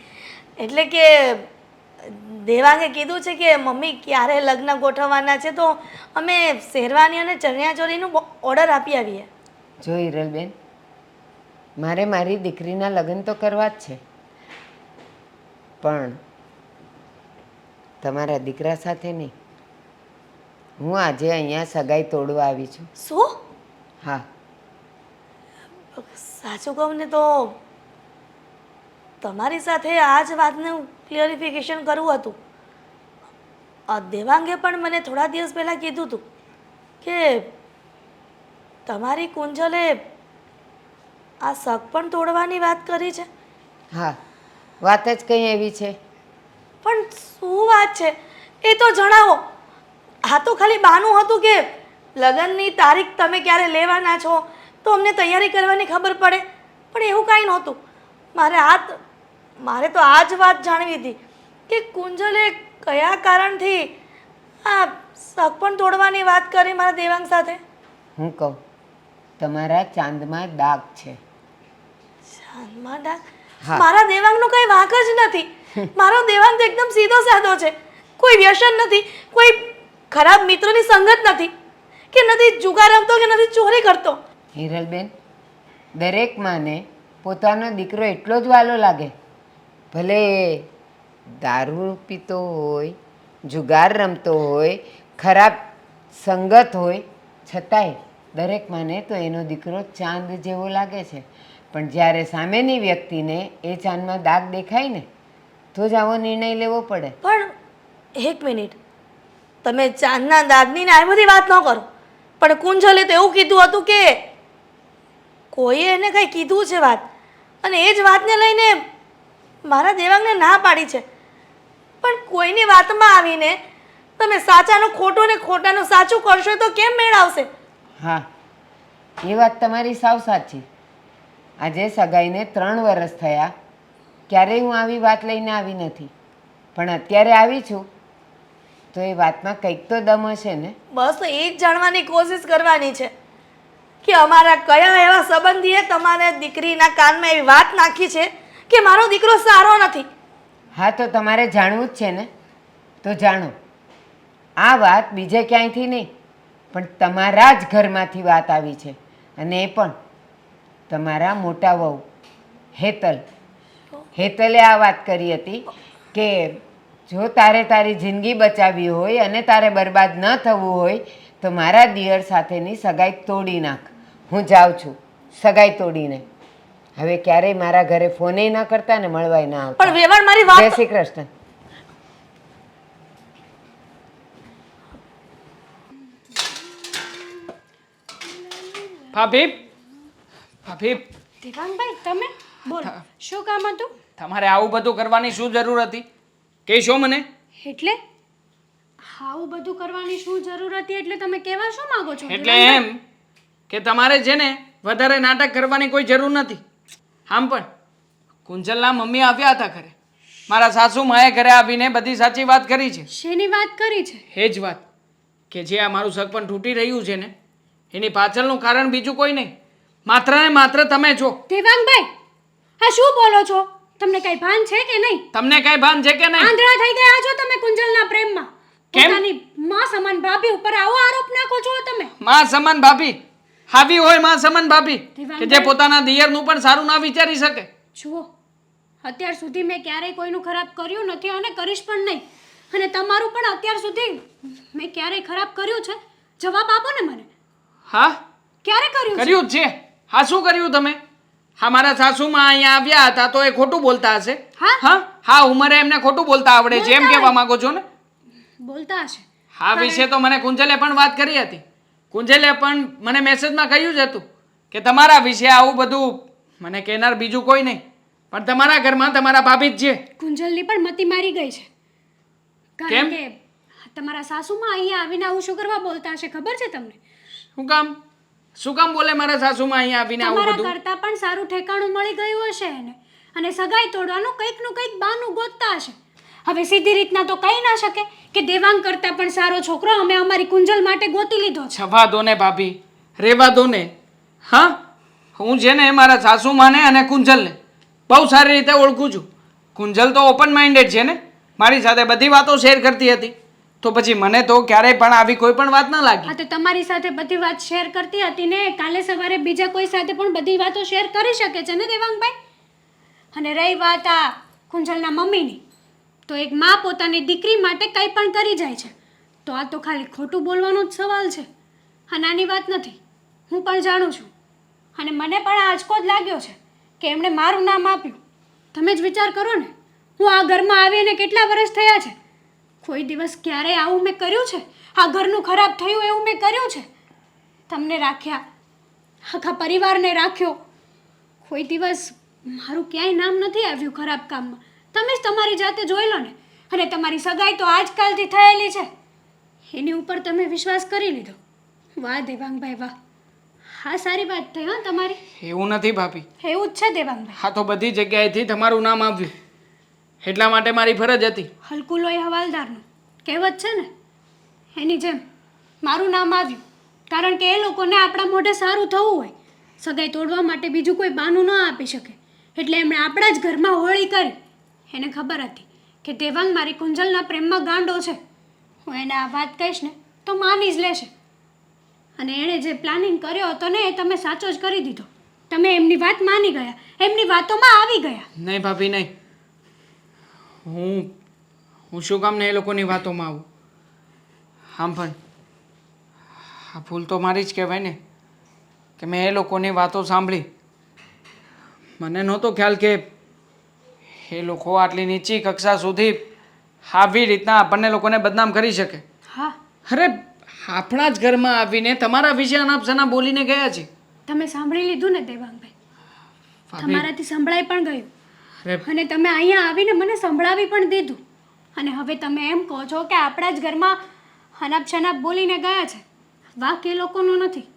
E: એટલે કે દેવાંગે કીધું છે કે મમ્મી ક્યારે લગ્ન ગોઠવવાના છે, તો અમે શેરવાની અને ચણિયાચોળીનું ઓર્ડર આપી આવીએ.
C: જો હિરલબેન, મારે મારી દીકરીના લગ્ન તો કરવા જ છે, પણ તમારા દીકરા સાથે નહીં. હું આજે અહીંયા સગાઈ તોડવા આવી છું.
E: શું?
C: હા,
E: સાચું કહું ને તો તમારી સાથે આ જ વાતનું ક્લિયરિફિકેશન કરવું હતું. દેવાંગે પણ મને થોડા દિવસ પહેલાં કીધું હતું કે તમારી કુંજલે આ શક પણ તોડવાની વાત કરી છે.
C: હા, વાત જ કંઈ એવી છે.
E: પણ શું વાત છે એ તો જણાવો. આ તો ખાલી બહાનું હતું કે લગ્નની તારીખ તમે ક્યારે લેવાના છો તો અમને તૈયારી કરવાની ખબર પડે, પણ એવું કાંઈ નહોતું. મારે તો આ જ વાત જાણવી હતી કે કુંજલે કયા કારણથી આ શક પણ તોડવાની વાત કરી મારા દેવાંગ સાથે.
C: હું કહું, તમારા ચાંદમાં દાગ છે.
E: ચાંદમાં ડાક?
C: હા.
E: મારા દેવાંગનો કઈ વાંક જ નથી. મારો દેવાંગ તો એકદમ સીધો સાધો છે. કોઈ વ્યસન નથી, કોઈ ખરાબ મિત્રોની સંગત નથી, કે નથી જુગાર રમતો કે નથી ચોરી કરતો.
C: હિરલબેન, દરેક માને પોતાનો દીકરો એટલો જ વાલો લાગે, ભલે એ દારૂ પીતો હોય, જુગાર રમતો હોય, ખરાબ સંગત હોય, છતાંય દરેક માને તો એનો દીકરો ચાંદ જેવો લાગે છે. પણ જ્યારે સામેની વ્યક્તિને એ ચાંદમાં દાગ દેખાય ને તો જ આવો નિર્ણય લેવો પડે.
E: પણ એક મિનિટ, તમે ચાંદના દાગની ને આ બધી વાત ન કરો. પણ કુંજલે તો એવું કીધું હતું કે કોઈએ એને કંઈ કીધું છે વાત, અને એ જ વાતને લઈને મારા દેવાંગને ના પાડી છે. પણ કોઈની વાતમાં આવીને તમે સાચાનું ખોટું ને ખોટાનું સાચું કરશો તો કેમ મેળ આવશે?
C: હા, એ વાત તમારી સાવ સાચી. આજે સગાઈને 3 વર્ષ થયા, ક્યારેય હું આવી વાત લઈને આવી નથી, પણ અત્યારે આવી છું તો એ વાતમાં કંઈક તો દમ હશે ને.
E: બસ તો એ જ જાણવાની કોશિશ કરવાની છે કે અમારા કયા એવા સંબંધીએ તમારે દીકરીના કાનમાં એવી વાત નાખી છે કે મારો દીકરો સારો નથી.
C: હા, તો તમારે જાણવું જ છે ને, તો જાણો. આ વાત બીજે ક્યાંયથી નહીં, પણ તમારા જ ઘરમાંથી વાત આવી છે, અને એ પણ તમારા મોટા વહુ હેતલે આ વાત કરી હતી કે જો તારે તારી જિંદગી બચાવવી હોય અને તારે બરબાદ ન થવું હોય તો મારા દિયર સાથેની સગાઈ તોડી નાખ. હું જાઉં છું સગાઈ તોડીને. હવે ક્યારેય મારા ઘરે ફોને ના કરતા ને મળવાય ના આવતા.
E: પણ વેવાણ મારી
C: જય
E: વાત
C: શ્રી કૃષ્ણ.
D: ભાભી, ભાભી,
A: દેવાંગભાઈ, તમે બોલો, શું કામ હતું?
D: તમારે આવું બધું કરવાની શું જરૂર હતી? કહેશો મને?
A: એટલે આવું બધું કરવાની શું જરૂર હતી એટલે તમે કહેવા શું માંગો છો?
D: એટલે એમ કે તમારે છે ને વધારે નાટક કરવાની કોઈ જરૂર નથી. આમ પણ કુંજલના મમ્મી આવ્યા હતા ઘરે, મારા સાસુમાએ ઘરે આવીને બધી સાચી વાત કરી છે.
A: શેની વાત કરી છે?
D: એ જ વાત કે જે આ મારું સગપણ તૂટી રહ્યું છે ને એની પાછળનું કારણ બીજું કોઈ નહીં, માત્ર ને માત્ર તમે છો.
A: દેવાંગભાઈ, આ શું બોલો છો? તમને કઈ ભાન છે કે નહીં?
D: તમને કઈ ભાન છે કે નહીં?
A: આંધળા થઈ ગયા છો તમે કુંજલના પ્રેમમાં.
D: કેમ?
A: પોતાની માં સમાન ભાભી ઉપર આવો આરોપ નાખો છો તમે.
D: માં સમાન ભાભી આવી હોય, માં સમાન ભાભી કે જે પોતાના દિયરનું પણ સારું ના વિચારી શકે.
A: જુઓ, અત્યાર સુધી મેં ક્યારેય કોઈનું ખરાબ કર્યું નથી અને કરીશ પણ નહીં. અને તમારું પણ અત્યાર સુધી મેં ક્યારેય ખરાબ કર્યું છે? જવાબ આપો ને મને.
D: હા,
A: ક્યારે કર્યું છે?
D: કર્યું જ છે. હા, શું કર્યું તમે? હા, મારા સાસુમાં અહીંયા આવ્યા હતા તો એ ખોટું બોલતા હશે.
A: હા?
D: હા હા, ઉંમરે એમને ખોટું બોલતા આવડે છે એમ કહેવા માંગો છો ને?
A: બોલતા હશે.
D: હા વિશે તો મને કુંજલે પણ વાત કરી હતી. કુંજલે પણ મને મેસેજમાં કહ્યું જ હતું કે તમારા વિશે આવું બધું મને કહેનાર બીજું કોઈ નહીં, પણ તમારા ઘરમાં તમારા ભાભી જ છે.
A: કુંજલની પણ મતી મારી ગઈ છે.
D: કેમ?
A: કારણ કે તમારા સાસુમાં અહીંયા આવીને આવું શું કરવા બોલતા હશે ખબર છે તમને?
D: શું કામ? શું કામ બોલે મારા સાસુમાં અહીંયા આવીને આવું
A: તમારા
D: બધું?
A: કરતાં પણ સારું ઠેકાણું મળી ગયું હશે એને, અને સગાઈ તોડવાનું કંઈકનું કંઈક બહાનું ગોતતા હશે. હવે સીધી રીતના તો કહી ના શકે કે દેવાંગ કરતાં પણ સારો છોકરો અમે અમારી કુંજલ માટે ગોતી લીધો છે.
D: છવા દો ને ભાભી, રેવા દો ને. હા, હું છે ને મારા સાસુમાને અને કુંજલને બહુ સારી રીતે ઓળખું છું. કુંજલ તો ઓપન માઇન્ડેડ છે ને, મારી સાથે બધી વાતો શેર કરતી હતી, તો પછી મને તો ક્યારેય પણ આવી કોઈ પણ વાત ના લાગી.
A: હા, તો તમારી સાથે બધી વાત શેર કરતી હતી ને, કાલે સવારે બીજા કોઈ સાથે પણ બધી વાતો શેર કરી શકે છે ને દેવાંગભાઈ? અને રહી વાત આ કુંજલના મમ્મીની, તો એક માં પોતાની દીકરી માટે કંઈ પણ કરી જાય છે, તો આ તો ખાલી ખોટું બોલવાનો જ સવાલ છે. હા, નાની વાત નથી, હું પણ જાણું છું. અને મને પણ આંચકો જ લાગ્યો છે કે એમણે મારું નામ આપ્યું. તમે જ વિચાર કરો ને, હું આ ઘરમાં આવીને કેટલા વર્ષ થયા છે? કોઈ દિવસ ક્યારેય આવું મેં કર્યું છે? આ ઘરનું ખરાબ થયું એવું મેં કર્યું છે? તમને રાખ્યા, આખા પરિવારને રાખ્યો, કોઈ દિવસ મારું ક્યાંય નામ નથી આવ્યું ખરાબ કામમાં. તમે જ તમારી જાતે જોઈ લો ને. અને તમારી સગાઈ તો આજકાલથી થયેલી છે, એની ઉપર તમે વિશ્વાસ કરી લીધો. વાહ દેવાંગભાઈ વાહ, હા સારી વાત થઈ હા તમારી.
D: એવું નથી ભાભી,
A: એવું જ છે દેવાંગભાઈ.
D: હા તો બધી જગ્યાએથી તમારું નામ આવ્યું, એટલા માટે મારી ફરજ હતી.
A: હલકું લોહી હવાલદારનું કહેવત છે ને, એની જેમ મારું નામ આવ્યું. કારણ કે એ લોકોને આપણા મોઢે સારું થવું હોય, સગાઈ તોડવા માટે બીજું કોઈ બહાનું ન આપી શકે, એટલે એમણે આપણા જ ઘરમાં હોળી કરી. એને ખબર હતી કે દેવાંગ મારી કુંજલના પ્રેમમાં ગાંડો છે. હું એને આ વાત કહીશ ને તો માની જ લેશે. અને એણે જે પ્લાનિંગ કર્યો હતો ને એ તમે સાચો જ કરી દીધો. તમે એમની વાત માની ગયા, એમની વાતોમાં આવી ગયા.
D: નહીં ભાભી નહીં, હું શું કામ ને એ લોકોની વાતોમાં આવું? આમ પણ આ ભૂલ તો મારી જ કહેવાય ને કે મેં એ લોકોની વાતો સાંભળી. મને નહોતો ખ્યાલ કે એ લોકો આટલી નીચી કક્ષા સુધી આવી રીતના આપણને લોકોને બદનામ કરી શકે.
A: હા,
D: અરે આપણા જ ઘરમાં આવીને તમારા વિશે અનાપશના બોલીને ગયા છે.
A: તમે સાંભળી લીધું ને દેવાંગભાઈ?
D: ભાભી,
A: તમારાથી સંભળાઈ પણ ગયું.
D: અરે
A: અને તમે અહીંયા આવીને મને સંભળાવી પણ દીધું. અને હવે તમે એમ કહો છો કે આપણા જ ઘરમાં હનાપ શનાપ બોલીને ગયા છે. વાંક એ લોકોનો નથી,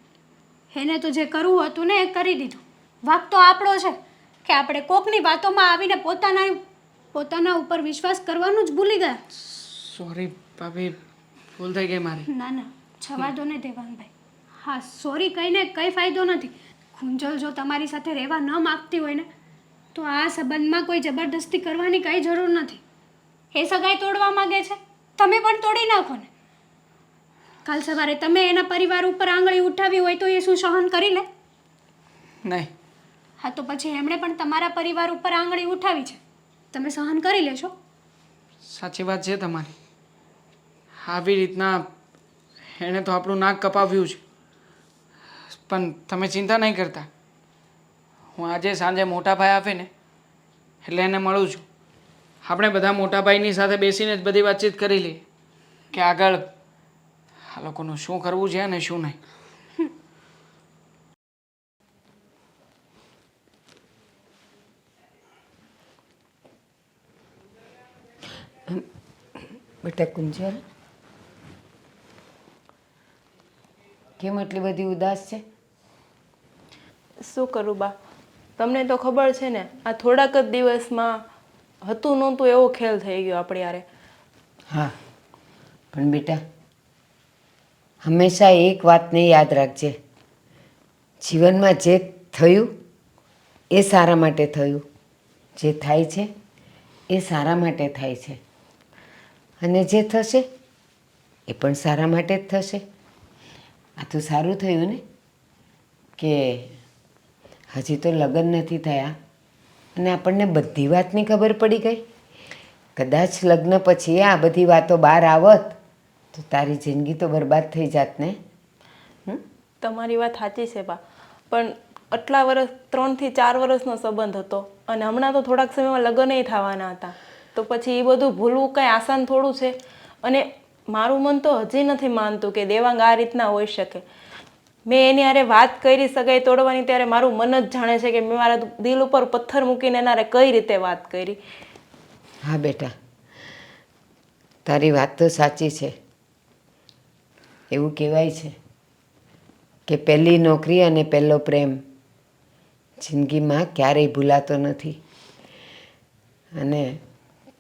A: એને તો જે કરવું હતું ને એ કરી દીધું. વાંક તો આપણો છે કે આપણે કોકની વાતોમાં આવીને પોતાના ઉપર વિશ્વાસ કરવાનું જ ભૂલી ગયા.
D: સોરી ભાભી, ભૂલ થઈ ગઈ મારી.
A: ના ના, છવા દો ને દેવાંગભાઈ. હા, સોરી કહીને કંઈ ફાયદો નથી. કુંજલ જો તમારી સાથે રહેવા ન માગતી હોય ને તો આ સંબંધમાં કોઈ જબરદસ્તી કરવાની કાંઈ જરૂર નથી. એ સગાઈ તોડવા માંગે છે, તમે પણ તોડી નાખો ને. કાલ સવારે તમે એના પરિવાર ઉપર આંગળી ઉઠાવી હોય તો એ શું સહન કરી લે?
D: નહીં,
A: હા, તો પછી એમણે પણ તમારા પરિવાર ઉપર આંગળી ઉઠાવી છે, તમે સહન કરી લેશો?
D: સાચી વાત છે તમારી. આવી રીતના એણે તો આપણું નાક કપાવ્યું છે, પણ તમે ચિંતા નહીં કરતા. હું આજે સાંજે મોટા ભાઈ આવે ને એટલે એને મળું છું. આપણે બધા મોટા ભાઈની સાથે બેસીને જ બધી વાતચીત કરી લઈએ કે આગળ આ લોકોનું શું કરવું છે અને શું નહીં.
C: બેટા કુંજલ, કેમ એટલી બધી ઉદાસ છે?
B: શું કરું બા, તમને તો ખબર છે ને, આ થોડાક જ દિવસમાં હતું નહોતું એવો ખેલ થઈ ગયો આપણી યારે.
C: હા, પણ બેટા હંમેશા એક વાતને યાદ રાખજે, જીવનમાં જે થયું એ સારા માટે થયું, જે થાય છે એ સારા માટે થાય છે, અને જે થશે એ પણ સારા માટે જ થશે. આ તો સારું થયું ને કે હજી તો લગ્ન નથી થયા અને આપણને બધી વાતની ખબર પડી ગઈ. કદાચ લગ્ન પછી આ બધી વાતો બહાર આવત તો તારી જિંદગી તો બરબાદ થઈ જાત ને.
B: તમારી વાત સાચી છે બા, પણ આટલા વર્ષ 3 થી 4 વર્ષનો સંબંધ હતો અને હમણાં તો થોડાક સમયમાં લગ્નય થવાના હતા, તો પછી એ બધું ભૂલવું કંઈ આસાન થોડું છે. અને મારું મન તો હજી નથી માનતું કે દેવાંગ આ રીતના હોઈ શકે. મેં એની હારે વાત કરી સગાઈ તોડવાની ત્યારે મારું મન જ જાણે છે કે મેં મારા દિલ ઉપર પથ્થર મૂકીને એના હારે કઈ રીતે વાત કરી.
C: હા બેટા, તારી વાત તો સાચી છે. એવું કહેવાય છે કે પહેલી નોકરી અને પહેલો પ્રેમ જિંદગીમાં ક્યારેય ભૂલાતો નથી, અને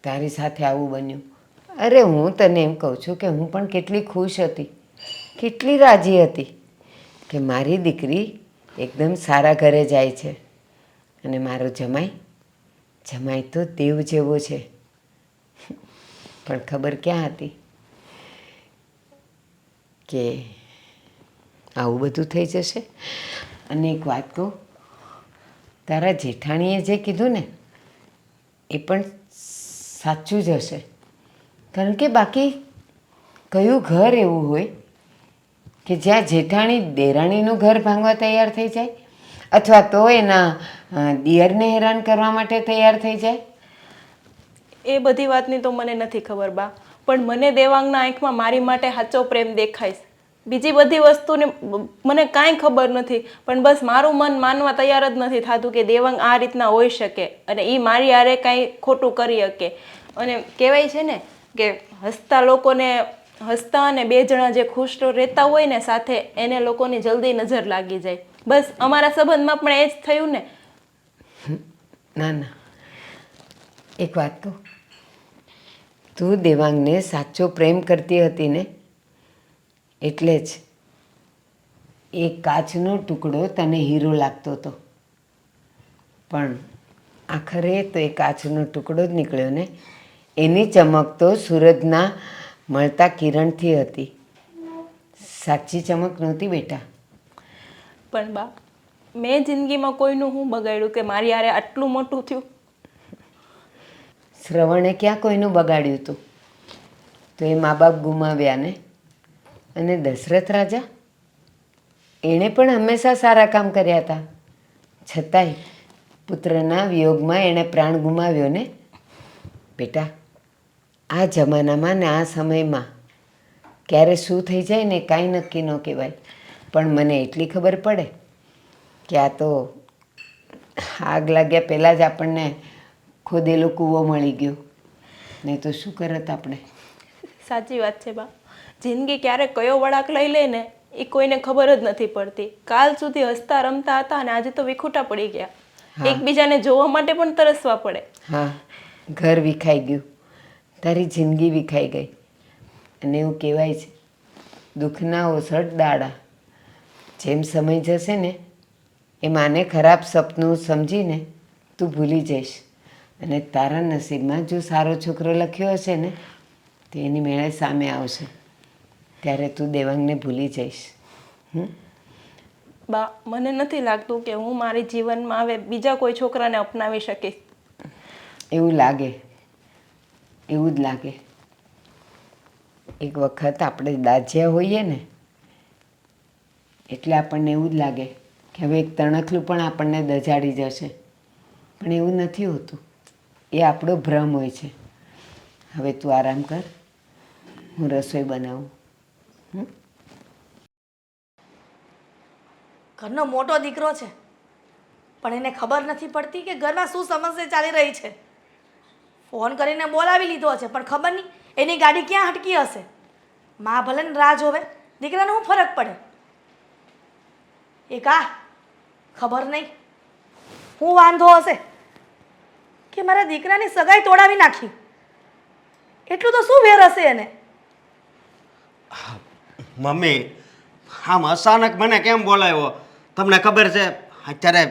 C: તારી સાથે આવું બન્યું. અરે હું તને એમ કહું છું કે હું પણ કેટલી ખુશ હતી, કેટલી રાજી હતી કે મારી દીકરી એકદમ સારા ઘરે જાય છે, અને મારો જમાઈ તો દેવ જેવો છે. પણ ખબર ક્યાં હતી કે આવું બધું થઈ જશે. અને એક વાત કહું, તારા જેઠાણીએ જે કીધું ને એ પણ સાચું જ હશે, કારણ કે બાકી કયું ઘર એવું હોય કે જ્યાં જેઠાણી દેરાણીનું ઘર ભાંગવા તૈયાર થઈ જાય, અથવા તો એના દિયરને હેરાન કરવા માટે તૈયાર થઈ જાય.
B: એ બધી વાતની તો મને નથી ખબર બા, પણ મને દેવાંગના આંખમાં મારી માટે સાચો પ્રેમ દેખાય છે. બીજી બધી વસ્તુને મને કાંઈ ખબર નથી, પણ બસ મારું મન માનવા તૈયાર જ નથી થતું કે દેવાંગ આ રીતના હોઈ શકે અને એ મારી હારે કાંઈ ખોટું કરી શકે. અને કહેવાય છે ને કે હસતા અને બે જણા જે ખુશ રહેતા હોય ને સાથે, એને લોકોની જલ્દી નજર લાગી જાય. બસ અમારા સંબંધમાં પણ એ જ થયું ને.
C: ના ના, એક વાત કહું, તું દેવાંગને સાચો પ્રેમ કરતી હતી ને, એટલે જ એ કાચનો ટુકડો તને હીરો લાગતો હતો, પણ આખરે તો એ કાચનો ટુકડો જ નીકળ્યો ને. એની ચમક તો સૂરજના મળતા કિરણથી હતી, સાચી ચમક નહોતી બેટા.
B: પણ બા, મેં જિંદગીમાં કોઈનું હું બગાડ્યું કે મારી હારે આટલું મોટું થયું?
C: શ્રવણે ક્યાં કોઈનું બગાડ્યું હતું? તો એ મા બાપ ગુમાવ્યા ને. અને દશરથ રાજા, એણે પણ હંમેશા સારા કામ કર્યા હતા, છતાંય પુત્રના વિયોગમાં એણે પ્રાણ ગુમાવ્યો ને. બેટા, આ જમાનામાં ને આ સમયમાં ક્યારે શું થઈ જાય ને કાંઈ નક્કી ન કહેવાય. પણ મને એટલી ખબર પડે કે આ તો આગ લાગ્યા પહેલાં જ આપણને ખોદેલો કૂવો મળી ગયો, નહીં તો શું કરત આપણે.
B: સાચી વાત છે બા, જિંદગી ક્યારે કયો વળાંક લઈ લે ને એ કોઈને ખબર જ નથી પડતી. કાલ સુધી હસતા રમતા હતા અને આજે તો વિખૂટા પડી ગયા. એકબીજાને જોવા માટે પણ તરસવા પડે.
C: હા, ઘર વિખાઈ ગયું, તારી જિંદગી વિખાઈ ગઈ. અને એવું કહેવાય છે, દુઃખના ઓસડ દાડા. જેમ સમય જશે ને એમ આને ખરાબ સપનું સમજીને તું ભૂલી જઈશ, અને તારા નસીબમાં જો સારો છોકરો લખ્યો હશે ને તો એની મેળે સામે આવશે, ત્યારે તું દેવાંગને ભૂલી જઈશ.
B: બા, મને નથી લાગતું કે હું મારી જીવનમાં હવે બીજા કોઈ છોકરાને અપનાવી શકીશ.
C: એવું લાગે, એવું જ લાગે. એક વખત આપણે દાજ્યા હોઈએ ને એટલે આપણને એવું જ લાગે કે હવે એક તણખલું પણ આપણને દજાડી જશે, પણ એવું નથી હોતું. એ આપણો ભ્રમ હોય છે. હવે તું આરામ કર, હું રસોઈ બનાવું.
E: ઘરનો મોટો દીકરો છે, પણ એને ખબર નથી પડતી કે ઘરમાં શું સમસ્યા ચાલી રહી છે. ફોન કરીને બોલાવી લીધો છે, પણ ખબર નહીં એની ગાડી ક્યાં અટકી હશે. માં ભલે ને રાહ જોવે, દીકરાને શું ફરક પડે. ખબર નહીં શું વાંધો હશે કે મારા દીકરાની સગાઈ તોડાવી નાખી. એટલું તો શું વેર હશે એને?
F: મમ્મી આમ અચાનક મને કેમ બોલાવ્યો? તમને ખબર છે અત્યારે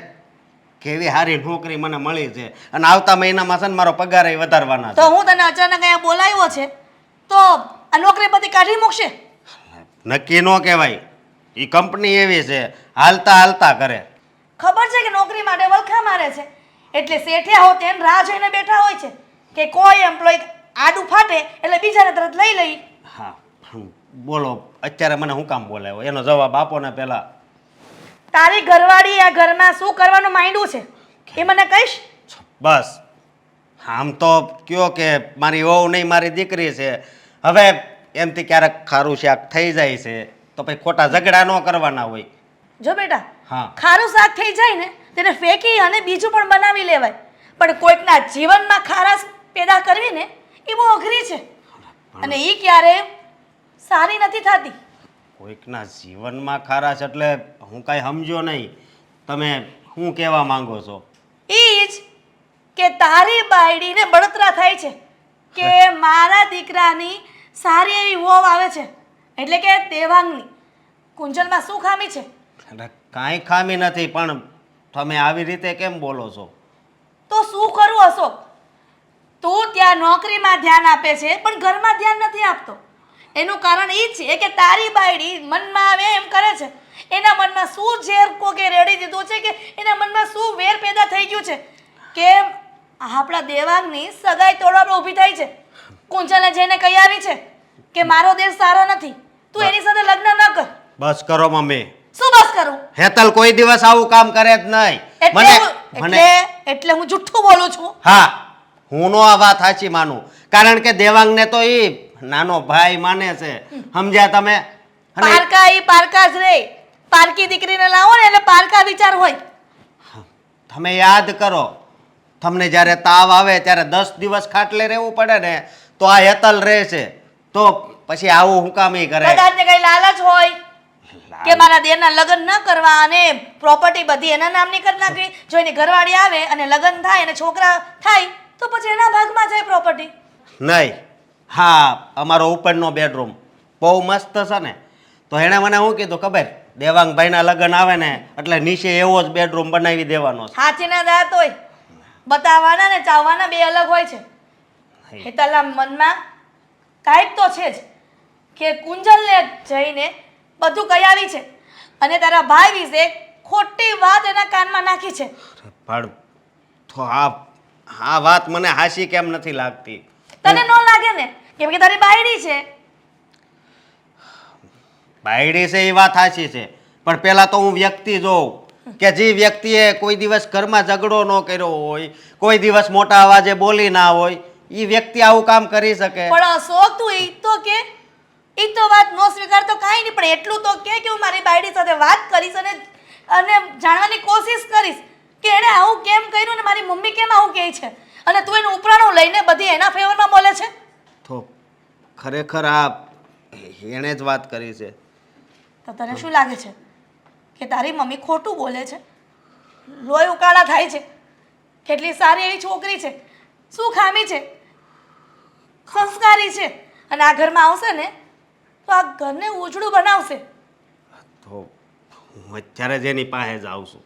F: કેવી સારી નોકરી મને મળી છે અને આવતા મહિનામાં છે ને મારો પગાર વધારવાના
E: તો
F: છે.
E: હું તને અચાનક અહીંયા બોલાવ્યો છે તો આ નોકરી બધી કાઢી મૂકશે?
F: નક્કી ન કહેવાય, એ કંપની એવી છે હાલતા હાલતા કરે.
E: ખબર છે કે નોકરી માટે વલખા મારે છે એટલે શેઠિયા હો તેને રાહ જોઈને બેઠા હોય છે કે કોઈ એમ્પ્લોય આડું ફાટે એટલે બીજાને તરત લઈ લઈ.
F: હા બોલો અત્યારે મને શું કામ બોલાવ્યો એનો જવાબ આપો ને પહેલા.
E: તારી ઘરવાળી આ ઘરમાં શું કરવાનું માંડ્યું છે એ મને કહીશ?
F: બસ આમ તો કયો કે મારી વહુ નહીં મારી દીકરી છે, હવે એમથી ક્યારેક ખારું શાક થઈ જાય છે તો પછી ખોટા ઝઘડા ન કરવાના હોય.
E: જો બેટા,
F: હા.
E: ખારું શાક થઈ જાય ને તેને ફેંકી અને બીજું પણ બનાવી લેવાય, પણ કોઈકના જીવનમાં ખારાશ પેદા કરવી ને એ બહુ અઘરી છે અને એ ક્યારે સારી નથી થતી.
F: કોઈકના જીવનમાં ખારાશ એટલે હું કાંઈ સમજ્યો નહીં. તમે શું કહેવા માંગો છો?
E: ઈ જ કે તારી બાયડીને બળતરા થાય છે કે મારા દીકરાની સારી એવી વહુ આવે છે એટલે કે દેવાંગની. કુંજલમાં શું ખામી છે?
F: એટલે કાંઈ ખામી નથી, પણ તમે આવી રીતે કેમ બોલો છો?
E: તો શું કરું અશોક? તું ત્યાં નોકરીમાં ધ્યાન આપે છે પણ ઘરમાં ધ્યાન નથી આપતો. એનું કારણ એ છે કે તારી બાયડી મનમાં આવે એમ કરે છે. એના મનમાં શું ઝેર કોકે રેડી દીધું છે કે એના મનમાં શું વેર પેદા થઈ ગયું છે કે આપણા દેવાંગની સગાઈ તોડવા ઊભી થઈ છે. કુંજલને જઈને કહી આવી છે કે મારો દેશ સારો નથી, તું એની સાથે લગ્ન ન કર.
F: બસ કરો મમ્મી.
E: શું બસ કરું?
F: હેતલ કોઈ દિવસ આવું કામ કરે જ નહીં.
E: એટલે હું જુઠ્ઠું બોલું છું?
F: હા, હું નો આ વાત સાચી માનું, કારણ કે દેવાંગને તો એ નાનો ભાઈ માને છે. સમજ્યા તમે? અને
E: પારકા ઈ પારકા જ રે. પારકી દીકરીને લાવો ને એટલે પારકા વિચાર હોય.
F: તમે યાદ કરો, તમને જ્યારે તાવ આવે ત્યારે 10 દિવસ ખાટલે રહેવું પડે ને, તો આ હેતલ રહે છે, તો પછી આવું હું કામ ઈ કરે?
E: કદાચ કઈ લાલચ હોય કે મારા દેરના લગ્ન ન કરવા અને પ્રોપર્ટી બધી એના નામની કરી નાખવી. જો એની ઘરવાળી આવે અને લગ્ન થાય અને છોકરા થાય તો પછી એના ભાગમાં જાય પ્રોપર્ટી.
F: નહીં. હા, અમારો ઉપરનો બેડરૂમ બહુ મસ્ત છે ને, તો એણે મને શું કીધું ખબર? દેવાંગભાઈના લગ્ન આવે ને એટલે નીચે એવો જ બેડરૂમ બનાવી દેવાનો છે.
E: હાથીના દાંત હોય, બતાવવાના ને ચાવવાના બે અલગ હોય છે. હેતલના મનમાં કાંઈક તો છે જ કે કુંજલને જઈને બધું કહી આવી છે અને તારા ભાઈ વિશે ખોટી વાત એના કાનમાં નાખી છે.
F: પણ તો આ વાત મને હાસી કેમ નથી લાગતી?
E: તને ન લાગે ને કેમ કે તારી બાયડી છે.
F: બાયડી છે એ વાત સાચી છે, પણ પહેલા તો હું વ્યક્તિ જોઉં કે જે વ્યક્તિએ કોઈ દિવસ ઘરમાં ઝઘડો ન કર્યો હોય, કોઈ દિવસ મોટા અવાજે બોલી ના હોય, એ વ્યક્તિ આવું કામ કરી શકે.
E: પણ અશોક તું ઈ તો વાત નો સ્વીકાર તો કાંઈ નહીં, પણ એટલું તો કે હું મારી બાયડી સાથે વાત કરીશ અને જાણવાની કોશિશ કરીશ કે એણે આવું કેમ કર્યું ને મારી મમ્મી કેમ આવું કહે છે અને તું એનું ઉપરાણું લઈને બધી એના ફેવરમાં બોલે છે.
F: તો ખરેખર આ એણે જ વાત કરી છે.
E: તો તને શું લાગે છે કે તારી મમ્મી ખોટું બોલે છે? લોહી ઉકાળા થાય છે. કેટલી સારી એવી છોકરી છે, શું ખામી છે? સંસ્કારી છે અને આ ઘરમાં આવશે ને તો આ ઘરને ઉજળું બનાવશે.
F: તો હું અત્યારે જ એની પાસે જ આવું છું,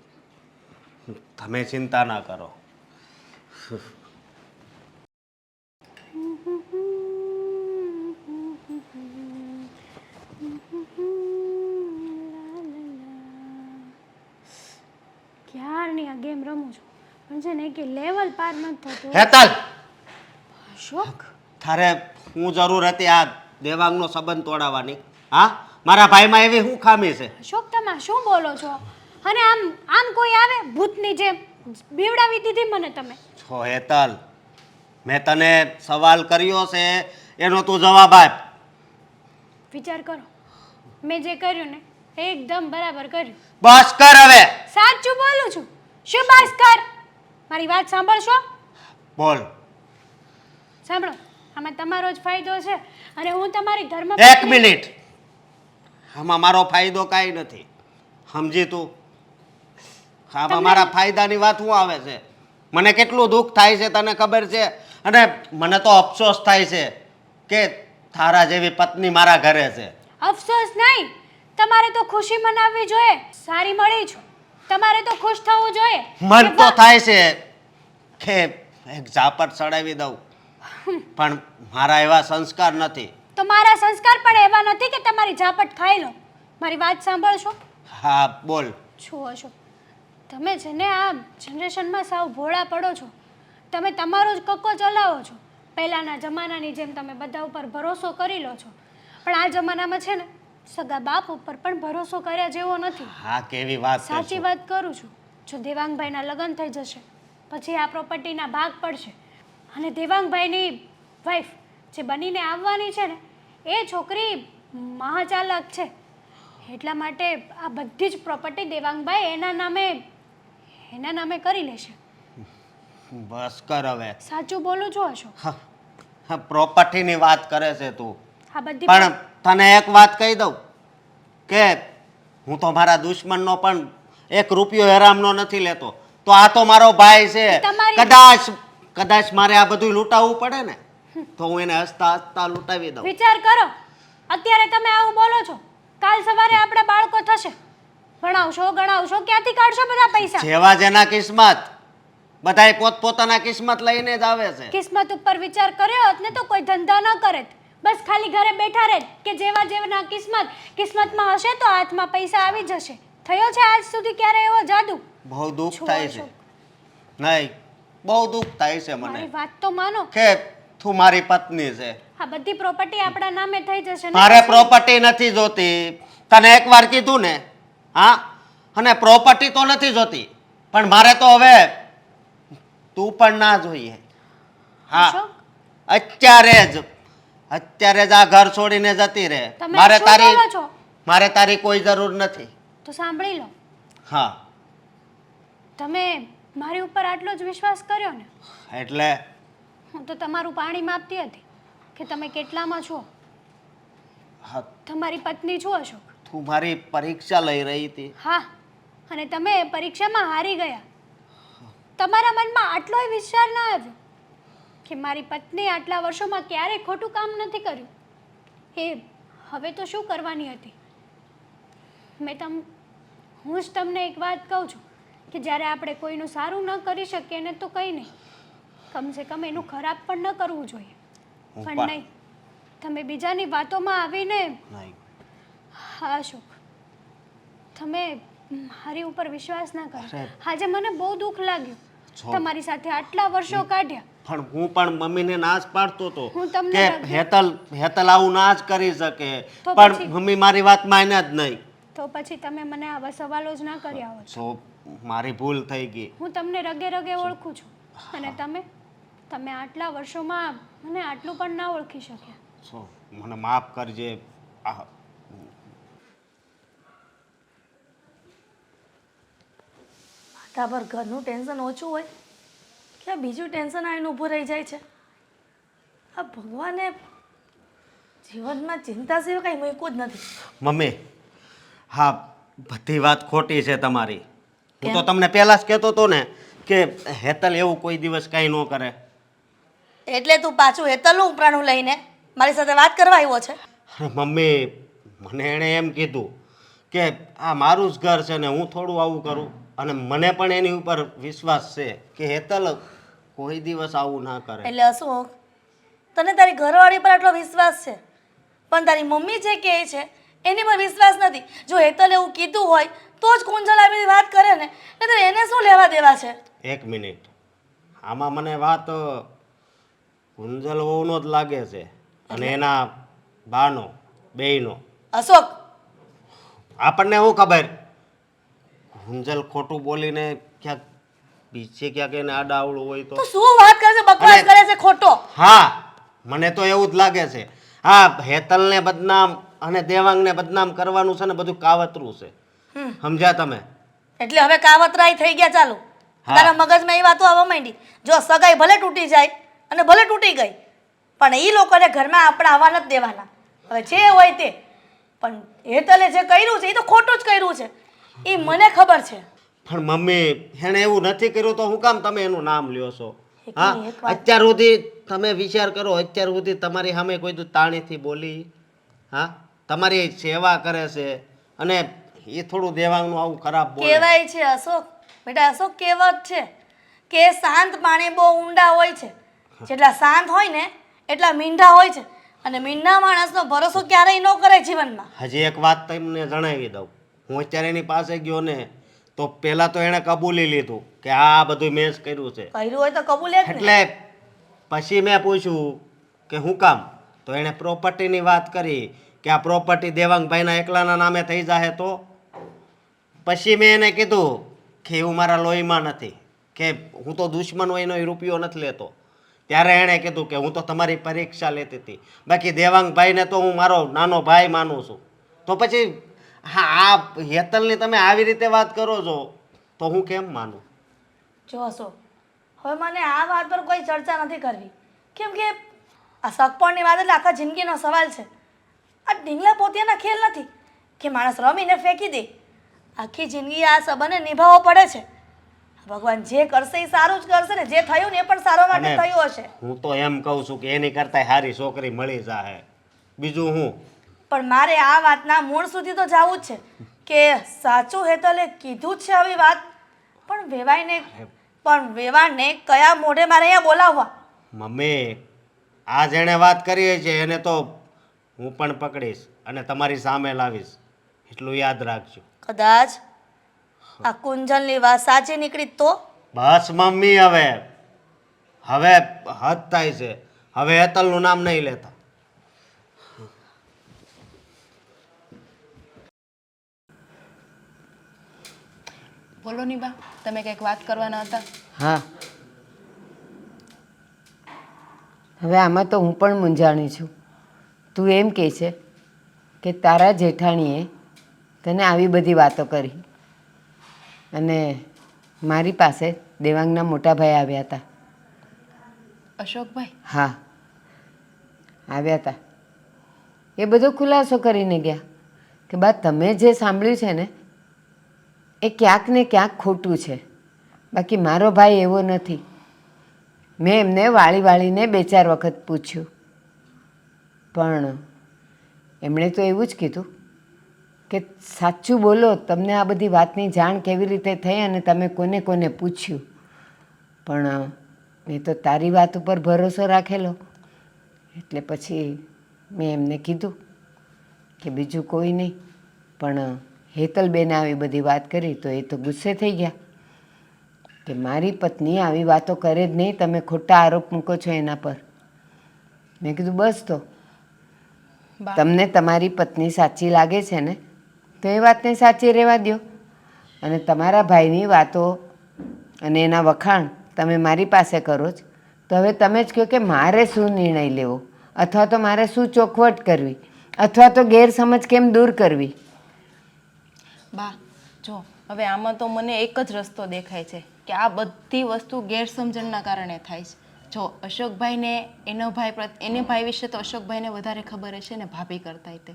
F: તમે ચિંતા ના કરો.
A: ક્યારની આ ગેમ રમું છું પણ છે ને કે લેવલ પાર નથી થતું.
F: હેતલ,
A: અશોક,
F: તારે હું જરૂર હતી આ દેવાંગનો સંબંધ તોડાવવાની? હા, મારા ભાઈમાં એવી શું ખામી છે?
A: અશોક તમે શું બોલો છો? અને આમ કોઈ આવે ભૂતની જેમ બીવડાવી દીધી મને તમે.
F: છો હેતલ, મેં તને સવાલ કર્યો છે એનો તું જવાબ આપ.
A: વિચાર કરો, મેં જે કર્યું ને એકદમ બરાબર કર્યું.
F: બસ કર હવે.
A: સાચું બોલું છું. શું બસ કર? મારી વાત સાંભળશો?
F: બોલ.
A: સાંભળો, આમાં તમારો જ ફાયદો છે અને હું તમારી ધર્મ.
F: એક મિનિટ, આમાં મારો ફાયદો કાંઈ નથી, સમજી તું? આમાં મારા ફાયદાની વાત શું આવે છે? મને કેટલું દુઃખ થાય છે તને ખબર છે? અને મને તો અફસોસ થાય છે કે તારા જેવી પત્ની મારા ઘરે છે.
A: અફસોસ નહીં, તમારે તો ખુશી મનાવવી જોઈએ. સારી મળી છું, તમારે તો ખુશ થવું જોઈએ.
F: મન તો થાય છે કે એક ઝાપટ ચડાવી દઉં, પણ મારા એવા સંસ્કાર નથી.
A: તો મારા સંસ્કાર પણ એવા નથી કે તમારી ઝાપટ ખાઈ લો. મારી વાત સાંભળશો?
F: હા બોલ.
A: છો અશોક, તમે છે ને આ જનરેશનમાં સાવ ભોળા પડો છો. તમે તમારો જ કક્કો ચલાવો છો. પહેલાંના જમાનાની જેમ તમે બધા ઉપર ભરોસો કરી લો છો, પણ આ જમાનામાં છે ને સગા બાપ ઉપર પણ ભરોસો કર્યા જેવો નથી.
F: હા કેવી વાત છે.
A: સાચી વાત કરું છું. જો દેવાંગભાઈના લગ્ન થઈ જશે પછી આ પ્રોપર્ટીના ભાગ પડશે, અને દેવાંગભાઈની વાઈફ જે બનીને આવવાની છે ને એ છોકરી મહાચાલાક છે. એટલા માટે આ બધી જ પ્રોપર્ટી દેવાંગભાઈ એના નામે કરી લેશે.
F: બસ કર હવે.
A: સાચું બોલું છું અશોક?
F: પ્રોપર્ટીની વાત કરે છે તું,
A: આ બધી
F: પણ તને એક વાત કહી દઉં કે હું તો મારા દુશ્મનનો પણ 1 રૂપિયો હેરામનો નથી લેતો. તો આ તો મારો ભાઈ છે. કદાચ મારે આ બધું લૂંટાવવું પડે ને તો હું એને હસતા હસતા લૂંટાવી દઉં.
A: વિચાર કરો, અત્યારે તમે આવું બોલો છો, કાલ સવારે આપણા બાળકો થશે, ભણાવશો ગણાવશો, ક્યાંથી કાઢશો બધા પૈસા?
F: જેવા જેના કિસ્મત, બધાય પોતપોતાના કિસ્મત લઈને જ આવે છે.
A: કિસ્મત ઉપર વિચાર કર્યો હોત ને તો કોઈ ધંધા ન કરે, બસ ખાલી ઘરે બેઠા રહે કે જેવા જેવા કિસ્મતમાં હશે તો હાથમાં પૈસા આવી જશે. થયો છે આજ સુધી ક્યારે એવો જાદુ?
F: બહુ દુઃખ થાય છે. નહીં, બહુ દુઃખ થાય છે મને
A: મારી વાત તો માનો
F: કે તું મારી પત્ની છે.
A: આ બધી પ્રોપર્ટી આપણા નામે થઈ જશે ને.
F: મારે પ્રોપર્ટી નથી જોતી. તને એકવાર કીધું ને. હા, અને પ્રોપર્ટી તો નથી જોતી, પણ મારે તો હવે તું પણ ના જોઈએ. હા,
A: અશોક,
F: અત્યારે જ આ ઘર છોડીને જતી રહે.
A: તમે શું બોલો છો?
F: મારે તારી કોઈ જરૂર નથી.
A: તો સાંભળી લો,
F: હા
A: તમે મારી ઉપર આટલો જ વિશ્વાસ કર્યો ને,
F: એટલે
A: હું તો તમારું પાણી માપતી હતી કે તમે કેટલામાં છો.
F: હા,
A: તમારી પત્ની છું અશોક.
F: તું મારી પરીક્ષા લઈ રહી હતી.
A: હા, અને તમે પરીક્ષામાં હારી ગયા. તમારા મનમાં આટલોય વિચાર ના આવ્યો કે મારી પત્ની આટલા વર્ષોમાં ક્યારેય ખોટું કામ નથી કર્યું. એ હવે તો શું કરવાની હતી? હું જ તમને એક વાત કહું છું કે જ્યારે આપણે કોઈનું સારું ન કરી શકીએ ને તો કંઈ નહીં, કમસે કમ એનું ખરાબ પણ ન કરવું જોઈએ. પણ નહીં, તમે બીજાની વાતોમાં આવીને
F: નહીં.
A: હા અશોક, તમે મારી ઉપર વિશ્વાસ ના કરો. આજે મને બહુ દુઃખ લાગ્યું. તમારી સાથે આટલા વર્ષો કાઢ્યા,
F: પણ હું પણ મમ્મીને ના જ પાડતો હતો
A: હું તમને
F: કે હેતલ આવું ના જ કરી શકે,
A: તો
F: પણ
A: પછી?
F: મમ્મી મારી વાત માને જ નહીં.
A: તો પછી તમે મને આવા સવાલો જ ના કર્યા હોત.
F: તો મારી ભૂલ થઈ ગઈ.
A: હું તમને રગે રગે ઓળખું છું, અને તમે આટલા વર્ષોમાં મને આટલું પણ ના ઓળખી શક્યા.
F: સો મને માફ કરજે.
E: માથા પર ઘરનું ટેન્શન ઓછું હોય કે આ બીજું ટેન્શન આવીને ઊભું રહી જાય છે? આ ભગવાને જીવનમાં ચિંતા સિવાય કંઈ મૂક્યું જ નથી.
F: મમ્મી, હા બધી વાત ખોટી છે તમારી. હું તો તમને પહેલા જ કહેતો હતો ને કે હેતલ એવું કોઈ દિવસ કાંઈ ન કરે.
E: એટલે તું પાછું હેતલનું ઉપરાણું લઈને મારી સાથે વાત કરવા આવ્યો છે?
F: અરે મમ્મી, મને એણે એમ કીધું કે આ મારું જ ઘર છે ને હું થોડું આવું કરું, અને મને પણ એની ઉપર વિશ્વાસ છે કે હેતલ કોઈ દિવસ આવું ના કરે.
E: એટલે અશોક, તને તારી ઘરવાળી પર આટલો વિશ્વાસ છે, પણ તારી મમ્મી જે કહે છે એની પર વિશ્વાસ નથી. જો હેતલ એવું કીધું હોય તો જ કુંજલ આવી વાત કરે ને, એટલે એને શું લેવા દેવા છે?
F: 1 મિનિટ, આમાં મને વાત કુંજલ વહુનો જ લાગે છે અને એના બાનો, બેયનો.
E: અશોક,
F: આપણને શું ખબર, કુંજલ ખોટું બોલીને ક્યાંક બીજે ક્યાંક એને આડાવડું હોય તો
E: શું વાત કરે છે, બકવાસ કરે છે ખોટો.
F: હા, મને તો એવું જ લાગે છે. હા, હેતલને બદનામ અને દેવાંગને બદનામ કરવાનું છે ને બધું કાવતરું છે. સમજ્યા તમે?
E: એટલે હવે કાવતરાઈ થઈ ગયા. ચાલુ તારા મગજમાં એ વાતો આવવા માંડી. જો સગાઈ ભલે તૂટી જાય અને ભલે તૂટી ગઈ, પણ એ લોકોને ઘરમાં આપણે આવવા નથી દેવાના. હવે જે હોય તે, પણ હેતલે જે કર્યું છે એ તો ખોટું જ કર્યું છે, એ મને ખબર છે.
F: પણ મમ્મી એણે એવું નથી કર્યું તો હું કામ તમે એનું નામ લ્યો છો? હા,
E: એક વાત-
F: અત્યાર સુધી તમે વિચાર કરો, અત્યાર સુધી તમારી સામે કોઈ તાણીથી બોલી? હા, તમારી સેવા કરે છે અને એ થોડું દેવાંગનું આવું ખરાબ બોલે.
E: કહેવાય છે અશોક, બેટા અશોક કહેવત છે કે શાંત પાણી બહુ ઊંડા હોય છે. જેટલા શાંત હોય ને એટલા મીંઢા હોય છે, અને મીંઢા માણસનો ભરોસો ક્યારેય ન કરે જીવનમાં.
F: હજી એક વાત તમને જણાવી દઉં. હું અત્યારે એની પાસે ગયો ને તો પહેલાં તો એણે કબૂલી લીધું કે આ બધું મેં જ કર્યું છે.
E: કર્યું હોય તો કબૂલે જ ને.
F: એટલે પછી મેં પૂછ્યું કે હું કામ, તો એણે પ્રોપર્ટીની વાત કરી કે આ પ્રોપર્ટી દેવાંગભાઈના એકલાના નામે થઈ જાય. તો પછી મેં એને કીધું કે એવું મારા લોહીમાં નથી, કે હું તો દુશ્મન હોય એનો એ રૂપિયો નથી લેતો. ત્યારે એણે કીધું કે હું તો તમારી પરીક્ષા લેતી હતી, બાકી દેવાંગભાઈને તો હું મારો નાનો ભાઈ માનું છું. તો પછી હા, આ હેતલની તમે આવી રીતે વાત કરો છો તો હું કેમ માનું?
E: જો અશોક, હવે મને આ વાત પર કોઈ ચર્ચા નથી કરવી, કેમ કે આ સગપણની વાત એટલે આખા જિંદગીનો સવાલ છે. આ ઢીંગલા પોતિયાના ખેલ નથી કે માણસ રમીને ફેંકી દે. આખી જિંદગી આ સંબંધને નિભાવવો પડે છે. ભગવાન જે કરશે એ સારું જ કરશે ને, જે થયું ને એ પણ સારો માટે
F: અને
E: થયું હશે.
F: હું તો એમ કહું છું કે એની કરતા સારી છોકરી મળી જાય. બીજું હું?
E: પણ મારે આ વાતના મૂળ સુધી તો જવું જ છે કે સાચું હેતલે કીધું જ છે આવી વાત, પણ વેવાણને કયા મોઢે મારે અહીંયા બોલાવવા?
F: મમ્મી, આ જેણે વાત કરી છે એને તો હું પણ પકડીશ અને તમારી સામે લાવીશ, એટલું યાદ રાખજો.
E: કદાચ આ કુંજલની વાત સાચી નીકળી તો?
F: બસ મમ્મી, હવે હદ થાય છે. હવે હેતલનું નામ નહીં લેતા.
B: બોલો ની બા, તમે કંઈક વાત કરવાના હતા?
C: હા, હવે આમાં તો હું પણ મૂંઝાણી છું. તું એમ કહે છે કે તારા જેઠાણીએ તને આવી બધી વાતો કરી અને મારી પાસે દેવાંગના મોટા ભાઈ આવ્યા હતા.
B: અશોકભાઈ?
C: હા, આવ્યા હતા. એ બધો ખુલાસો કરીને ગયા કે બા તમે જે સાંભળ્યું છે ને એ ક્યાંક ને ક્યાંક ખોટું છે, બાકી મારો ભાઈ એવો નથી. મેં એમને વાળી વાળીને 2-4 વખત પૂછ્યું, પણ એમણે તો એવું જ કીધું કે સાચું બોલો, તમને આ બધી વાતની જાણ કેવી રીતે થઈ અને તમે કોને કોને પૂછ્યું. પણ મેં તો તારી વાત ઉપર ભરોસો રાખેલો, એટલે પછી મેં એમને કીધું કે બીજું કોઈ નહીં. પણ હેતલબેને આવી બધી વાત કરી તો એ તો ગુસ્સે થઈ ગયા કે મારી પત્ની આવી વાતો કરે જ નહીં, તમે ખોટા આરોપ મૂકો છો એના પર. મેં કીધું બસ, તો તમને તમારી પત્ની સાચી લાગે છે ને તો એ વાતને સાચી રહેવા દો, અને તમારા ભાઈની વાતો અને એના વખાણ તમે મારી પાસે કરો જ, તો હવે તમે જ કહો કે મારે શું નિર્ણય લેવો, અથવા તો મારે શું ચોખવટ કરવી, અથવા તો ગેરસમજ કેમ દૂર કરવી.
B: બા જો, હવે આમાં તો મને એક જ રસ્તો દેખાય છે કે આ બધી વસ્તુ ગેરસમજણના કારણે થાય છે. જો અશોકભાઈને એનો ભાઈ વિશે તો અશોકભાઈને વધારે ખબર હશે ને ભાભી કરતાંય તે.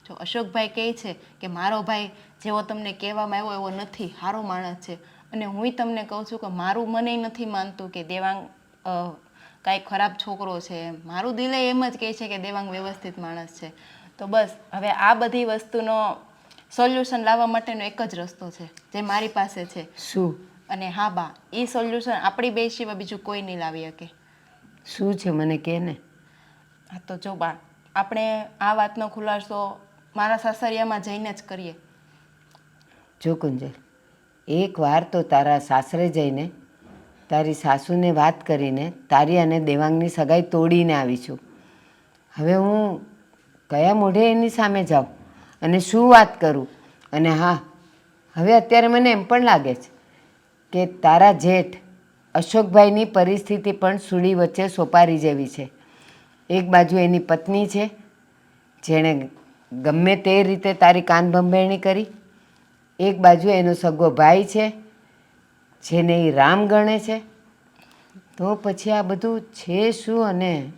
B: જો અશોકભાઈ કહે છે કે મારો ભાઈ જેવો તમને કહેવામાં આવ્યો એવો નથી, સારો માણસ છે, અને હુંય તમને કહું છું કે મારું મને નથી માનતું કે દેવાંગ કાંઈ ખરાબ છોકરો છે. મારું દિલે એમ જ કહે છે કે દેવાંગ વ્યવસ્થિત માણસ છે. તો બસ હવે આ બધી વસ્તુનો સોલ્યુશન લાવવા માટેનો એક જ રસ્તો છે જે મારી પાસે છે.
C: શું?
B: અને હા બા, એ સોલ્યુશન આપણી બે સિવાય બીજું કોઈ નહીં લાવી શકે.
C: શું છે મને કહે ને.
B: હા તો જો બા, આપણે આ વાતનો ખુલાસો મારા સાસરિયામાં જઈને જ કરીએ.
C: જો કુંજલ, એકવાર તો તારા સાસરે જઈને તારી સાસુને વાત કરીને તારી અને દેવાંગની સગાઈ તોડીને આવી છું. હવે હું કયા મોઢે એની સામે જાઉં અને શું વાત કરું? અને હા, હવે અત્યારે મને એમ પણ લાગે છે કે તારા જેઠ અશોકભાઈની પરિસ્થિતિ પણ સૂડી વચ્ચે સોપારી જેવી છે. એક બાજુ એની પત્ની છે જેણે ગમે તે રીતે તારી કાન ભંભેરણી કરી, એક બાજુ એનો સગો ભાઈ છે જેને એ રામ ગણે છે. તો પછી આ બધું છે શું? અને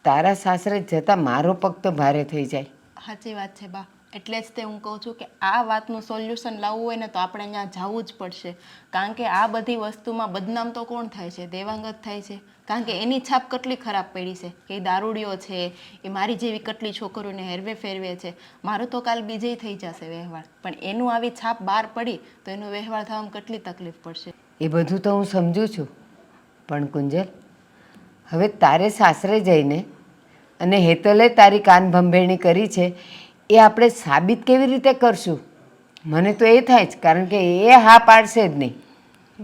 C: તારા સાસરે જતાં મારો પગ તો ભારે થઈ જાય.
B: સાચી વાત છે બા, એટલે જ તે હું કહું છું કે આ વાતનું સોલ્યુશન લાવવું હોય ને તો આપણે અહીંયા જવું જ પડશે. કારણ કે આ બધી વસ્તુમાં બદનામ તો કોણ થાય છે? દેવાંગ જ થાય છે. કારણ કે એની છાપ કેટલી ખરાબ પડી છે કે એ દારૂડિયો છે, એ મારી જેવી કેટલી છોકરીઓને હેરવે ફેરવે છે. મારું તો કાલ બીજે થઈ જશે વ્યવહાર, પણ એનું આવી છાપ બહાર પડી તો એનો વ્યવહાર થવામાં કેટલી તકલીફ પડશે.
C: એ બધું તો હું સમજુ છું, પણ કુંજલ, હવે તારે સાસરે જઈને અને હેતલે તારી કાન ભંભેરણી કરી છે એ આપણે સાબિત કેવી રીતે કરશું? મને તો એ થાય જ, કારણ કે એ હા પાડશે જ નહીં.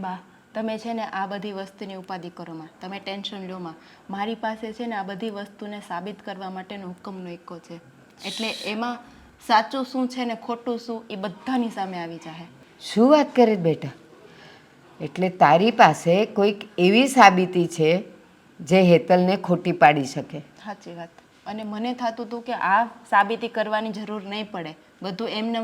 B: બા, તમે છે ને આ બધી વસ્તુની ઉપાધિ કરોમાં, તમે ટેન્શન લ્યોમાં. મારી પાસે છે ને આ બધી વસ્તુને સાબિત કરવા માટેનો હુકમનો એકો છે. એટલે એમાં સાચું શું છે ને ખોટું શું એ બધાની સામે આવી જાય.
C: શું વાત કરે બેટા? એટલે તારી પાસે કોઈક એવી સાબિતી છે જે હેતલને ખોટી પાડી શકે?
B: સાચી વાત. અને મને થતું હતું કે આ સાબિતી કરવાની જરૂર નહીં પડે, બધું એમને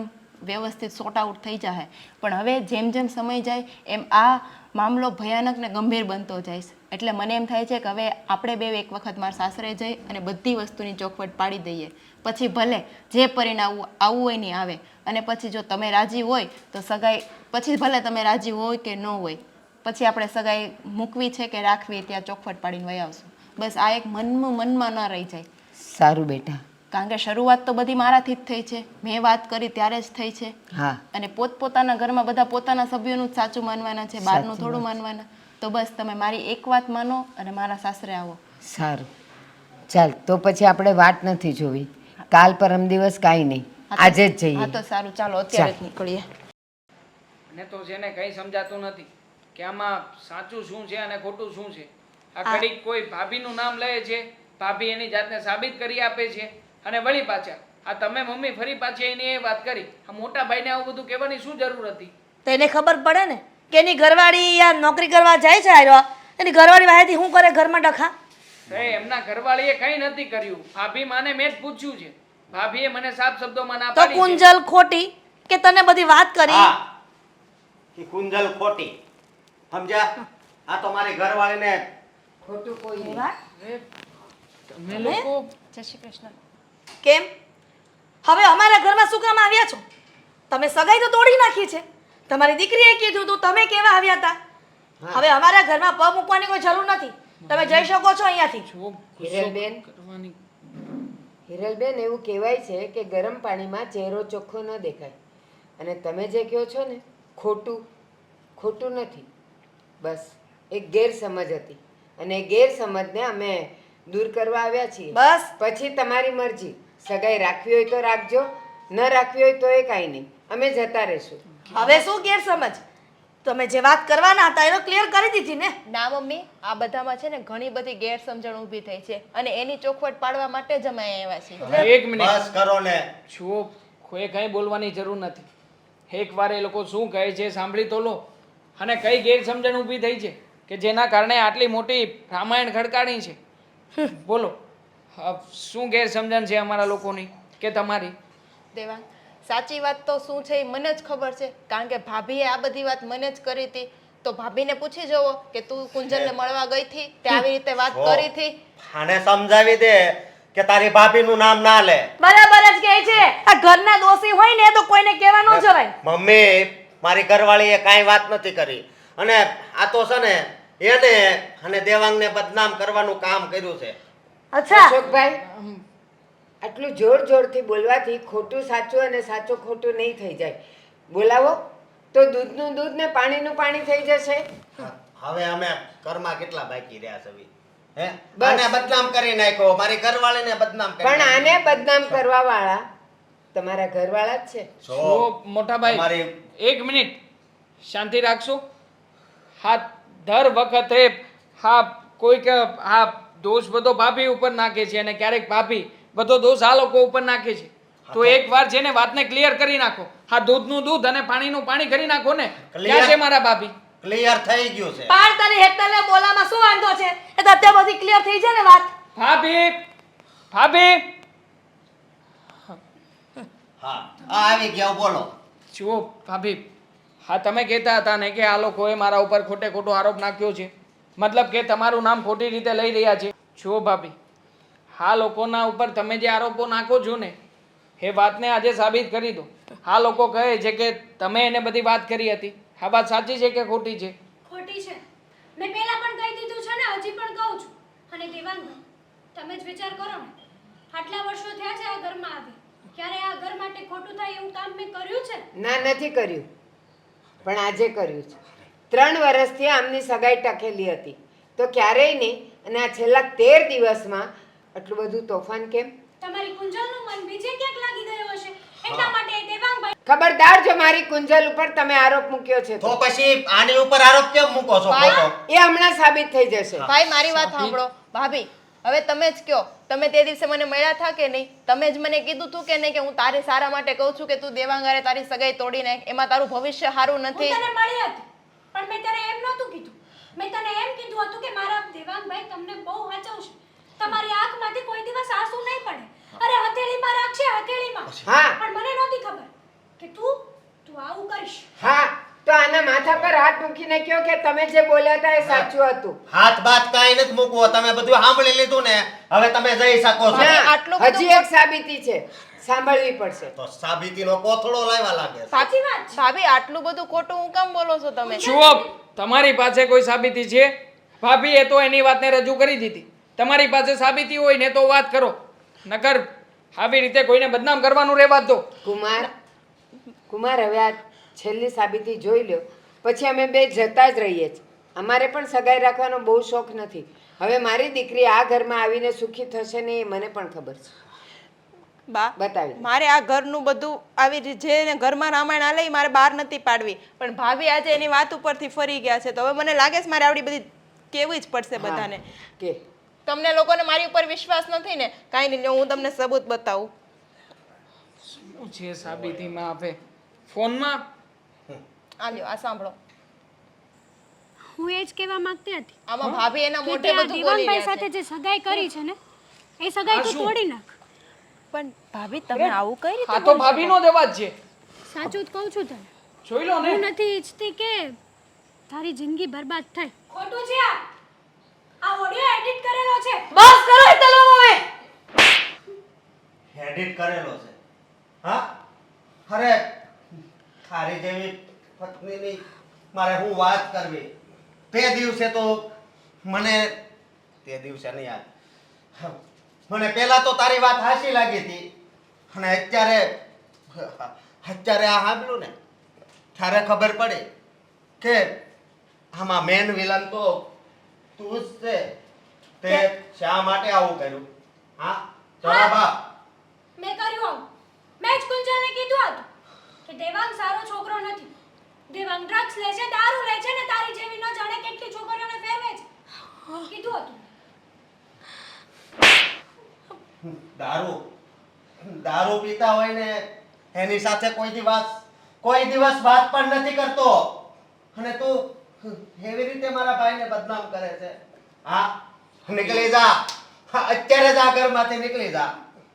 B: વ્યવસ્થિત સોર્ટ આઉટ થઈ જાય. પણ હવે જેમ જેમ સમય જાય એમ આ મામલો ભયાનક ને ગંભીર બનતો જાય છે. એટલે મને એમ થાય છે કે હવે આપણે બે એક વખત મારા સાસરે જઈ અને બધી વસ્તુની ચોખવટ પાડી દઈએ. પછી ભલે જે પરિણામ આવવું હોય નહીં આવે. અને પછી જો તમે રાજી હોય તો સગાઈ, પછી ભલે તમે રાજી હોય કે ન હોય, પછી આપણે સગાઈ મૂકવી છે કે રાખવી ત્યાં ચોખવટ પાડીને વહી આવશું. બસ આ એક મનમાં ન રહી જાય.
C: સારું બેટા.
B: કારણ કે શરૂઆત તો બધી મારાથી જ થઈ છે. મેં વાત કરી ત્યારે જ થઈ છે.
C: હા,
B: અને પોતપોતાના ઘરમાં બધા પોતાના સભ્યોનું જ સાચું માનવાના છે, બહારનું થોડું માનવાના. તો બસ તમે મારી એક વાત માનો અને મારા સાસરે આવો.
C: સારું. ચાલ, તો પછી આપણે વાત નથી જોવી. કાલ પરમ દિવસ કાંઈ નહીં, આજે જ જઈએ.
B: હા તો સારું, ચાલો અત્યારે જ નીકળીએ.
D: મને તો છે ને કંઈ સમજાતું નથી કે આમાં સાચું શું છે અને ખોટું શું છે. આ ઘડીક કોઈ ભાભીનું નામ લે છે, ભાભી એની જાતને સાબિત કરી આપે છે, અને વળી પાછા આ તમે મમ્મી ફરી પાછી એની એ વાત કરી. આ મોટા ભાઈને આવું બધું કહેવાની શું જરૂર હતી?
E: તો એને ખબર પડે ને કે એની ઘરવાળી યા નોકરી કરવા જાય છે આર્યો, એની ઘરવાળી વાહેથી શું કરે ઘરમાં ડખા?
D: એમના ઘરવાળીએ કંઈ નથી કર્યું. ભાભી માને મેં જ પૂછ્યું છે. ભાભીએ મને સાફ શબ્દોમાં ના
E: તો
D: પાડી છે.
E: કુંજલ ખોટી કે તને બધી વાત કરી?
F: હા, ઈ કુંજલ ખોટી. સમજ્યા? આ તો મારી ઘરવાળીને
C: ખોટું કોઈ નહીં.
E: વાત?
D: તમે લોકો
B: જય શ્રી કૃષ્ણ.
E: કેમ હવે અમારા ઘરમાં શું કામ આવ્યા છો? તમે સગાઈ તો તોડી નાખી છે. તમારી દીકરીએ કીધું તું, તમે કેવા આવ્યા હતા? હવે અમારા ઘરમાં પગ મૂકવાની કોઈ જરૂર નથી. તમે જઈ શકો છો અહીંયાથી.
D: જો
C: હિરલબેન,
D: કરવાની
C: હિરલબેન, એવું કહેવાય છે કે ગરમ પાણીમાં ચહેરો ચોખ્ખો ન દેખાય. અને તમે જે કહો છો ને ખોટું, ખોટું નથી. બસ એક ગેરસમજ હતી અને એ ગેરસમજને અમે દૂર કરવા આવ્યા છીએ.
E: બસ.
C: પછી તમારી મરજી. સગાઈ રાખવી હોય તો રાખજો, ન રાખવી હોય તો એ કાંઈ નહીં, અમે જતા રહીશું.
E: હવે શું ગેરસમજ? તમે જે વાત કરવાના હતા એ તો ક્લિયર કરી દીધી ને.
B: ના મમ્મી, આ બધામાં છે ને ઘણી બધી ગેરસમજણ ઊભી થઈ છે અને એની ચોખવટ પાડવા માટે જ અમે અહીંયા આવ્યા છીએ.
D: એક મિનિટ
F: બસ કરો ને.
D: જુઓ, કોઈ કંઈ બોલવાની જરૂર નથી. એકવાર એ લોકો શું કહે છે સાંભળી તો લો. અને કઈ ગેરસમજણ ઊભી થઈ છે કે જેના કારણે આટલી મોટી રામાયણ ખડકાણી છે? બોલો, શું ગેરસમજણ છે અમારા લોકોની કે તમારી?
B: દેવાંગ, સાચી વાત તો શું છે એ મને જ ખબર છે. કારણ કે ભાભીએ આ બધી વાત મને જ કરી હતી. તો ભાભીને પૂછી જવો કે તું કુંજલને મળવા ગઈ હતી, તે આવી રીતે વાત કરી હતી.
F: આને સમજાવી દે કે તારી ભાભીનું નામ ના લે.
E: બરાબર જ કહે છે. આ ઘરના દોષી હોય ને તો કોઈને કહેવા ન જવાય.
F: મમ્મી, મારી ઘરવાળીએ કાંઈ વાત નથી કરી. અને આ તો છે ને એને અને દેવાંગને બદનામ કરવાનું કામ કર્યું છે.
E: અચ્છા,
C: અશોકભાઈ, આટલું જોર જોરથી બોલવાથી ખોટું સાચું અને સાચું ખોટું નહીં થઈ જાય. બોલાવો તો દૂધનું દૂધ ને પાણીનું પાણી થઈ જશે.
F: હવે અમે ઘરમાં કેટલા બાકી રહ્યા છે? હે?
C: બસ.
F: આને બદનામ કરી નાખ્યો, મારી ઘરવાળીને બદનામ કરી
C: પણ
F: નાખ્યો.
C: આને બદનામ કરવા વાળા તમારા ઘરવાળા જ છે.
D: જો મોટા ભાઈ,
F: તમારી-
D: એક મિનિટ શાંતિ રાખશો? હા, દર વખતે હા કોઈક હા દોષ બધો ભાભી ઉપર નાખે છે અને ક્યારેક ભાભી બધો દોષ આ લોકો ઉપર નાખે છે. તો એકવાર છે ને વાતને ક્લિયર કરી નાખો. હા, દૂધનું દૂધ અને પાણીનું પાણી કરી નાખો ને. ક્યાં છે મારા ભાભી?
F: ક્લિયર થઈ ગયું છે.
E: પણ તારી હેતલને બોલામાં શું વાંધો છે? એ તો અત્યારે બધી ક્લિયર થઈ છે ને વાત.
D: ભાભી, ભાભી,
F: હા, આ આવી ગયા, બોલો.
D: જુઓ ભાભી, હા તમે કહેતા હતા ને કે આ લોકોએ મારા ઉપર ખોટે ખોટો આરોપ નાખ્યો છે, મતલબ કે તમારું નામ ખોટી રીતે લઈ રહ્યા છે. જુઓ ભાભી, આ લોકોના ઉપર તમે જે આરોપો નાખો છો ને એ વાતને આજે સાબિત કરી દો. આ લોકો કહે છે કે તમે એને બધી વાત કરી હતી. આ વાત સાચી છે કે ખોટી છે?
A: ખોટી છે. મેં પહેલા પણ કહી દીધું છે ને, હજી પણ કહું છું. અને દેવાંગભાઈ, તમે જ વિચાર કરો ને, આટલા વર્ષો થયા છે આ ઘરમાં આવી, ક્યારે આ ઘર માટે ખોટું થાય એવું કામ મેં કર્યું છે?
C: ના, નથી કર્યું, પણ આજે કર્યું છે. 3 વર્ષથી આમની સગાઈ ટકેલી હતી તો ક્યારેય નહીં, અને આ છેલ્લા 13 દિવસમાં આટલું બધું તોફાન કેમ?
A: તમારી કુંજલનું મન બીજે ક્યાંક લાગી ગયું હશે, એટલા માટે દેવાંગભાઈ.
C: ખબરદાર જો મારી કુંજલ ઉપર તમે આરોપ મૂક્યો છે
F: તો પછી આની ઉપર આરોપ કેમ મૂકો છો ખોટો?
C: એ હમણાં સાબિત થઈ જશે.
B: ભાઈ મારી વાત સાંભળો. ભાભી હવે તમે જ કયો, તમે તે દિવસે મને મળ્યા હતા કે નહીં? તમે જ મને કીધું હતું કે નહીં કે હું તારે સારા માટે કહું છું કે તું દેવાંગારે તારી સગાઈ તોડી નાખ, એમાં તારું ભવિષ્ય સારું નથી.
A: હું તને મળી હતી, પણ મેં તને એમ નહોતું કીધું. મેં તને એમ કીધું હતું કે મારા દેવાંગભાઈ તમને બહુ સાચવશે, તમારી આંખમાંથી કોઈ દિવસ આંસુ નહીં પડે. અરે હથેળીમાં રાખશે, હથેળીમાં.
C: હા.
A: પણ મને નહોતી ખબર કે તું આવું કરીશ.
C: હા, તો આના માથા પર હાથ મૂકીને કહો કે તમે જે બોલ્યા હતા એ સાચું હતું.
F: હાથ બાત કાંઈ નથી મૂકવો. તમે બધું સાંભળી લીધું ને, હવે તમે જઈ શકો છો.
C: ના,
B: આટલું બધું
C: હજી એક સાબિતી છે, સાંભળવી પડશે.
F: તો સાબિતીનો કોથળો લાવવા લાગે છે.
A: સાચી વાત છે.
B: ભાભી આટલું બધું ખોટું હું કામ બોલો છો તમે?
D: ચૂપ! તમારી પાસે કોઈ સાબિતી છે? ભાભી એ તો એની વાતને રજૂ કરી દીધી. તમારી પાસે સાબિતી હોય ને તો વાત કરો, નકર આવી રીતે કોઈને બદનામ કરવાનું રહેવા દો.
C: કુમાર, હવે આ છેલ્લી સાબિતી જોઈ લ્યો, પછી અમે બે જતા જ રહીએ છીએ. અમારે પણ સગાઈ રાખવાનો બહુ શોખ નથી. હવે મારી દીકરી આ ઘરમાં આવીને સુખી થશે ને એ મને પણ ખબર છે.
B: બા
C: બતાવી દે.
B: મારે આ ઘરનું બધું આવી જે ને ઘરમાં રામાયણ આલે ઈ મારે બહાર નથી પાડવી, પણ ભાભી આજે એની વાત ઉપરથી ફરી ગયા છે, તો હવે મને લાગે છે મારે આવડી બધી કેવી જ પડશે બધાને.
C: કે
B: તમને લોકોને મારી ઉપર વિશ્વાસ નથી ને? કાંઈ નહીં, હું તમને સબૂત બતાવું.
D: શું છે સાબિતીમાં? આપે ફોનમાં
B: આ લ્યો, આ સાંભળો.
A: હું એ જ કહેવા માંગતી હતી
B: આમાં ભાભી એના
A: કે
B: મોઢે
A: તે આ
B: બધું બોલી
A: દેવાંગભાઈ
B: રહ્યા
A: સાથે
B: છે.
A: જે સગાઈ કરી છે ને, એ સગાઈ તું તોડી નાખ.
B: પણ ભાભી તમે આવું કઈ રીતે
D: આ તો ભાભીનો જ અવાજ છે.
A: સાચું જ કહું છું તને.
D: જોઈ લો ને.
A: હું નથી ઈચ્છતી કે તારી જિંદગી બરબાદ થાય. ખોટું છે આ ઓડિયો એડિટ કરેલો છે.
E: બસ કરો હેતલ હવે.
F: એડિટ કરેલો છે. હા, અરે તારી જેવી પત્નીની મારે હું વાત કરવી. તે દિવસે તો મને તે દિવસે નહીં યાદ, મને પહેલા તો તારી વાત હાસી લાગી હતી, અને અત્યારે આ સાંભળ્યું ને ત્યારે ખબર પડી કે આમાં મેન વિલન તો તું જ છે. તે શા માટે આવું કર્યું? હા, જવાબ આપ.
A: મેં કર્યું આવું. મેં જ કુંજલને કીધું હતું કે દેવાંગ સારો છોકરો નથી. દેવાંગ ડ્રગ્સ લે છે, દારૂ લે છે ને તારી જેવી ન જાણે કેટલી છોકરીઓને ફેરવે છે. કીધું હતું.
F: દારૂ પીતા હોય ને એની સાથે કોઈ દિવસ વાત પણ નથી કરતો, અને તું એવી રીતે મારા ભાઈને બદનામ કરે છે. હા, નીકળી જા. હા, અત્યારે જ આ ઘરમાંથી નીકળી જા.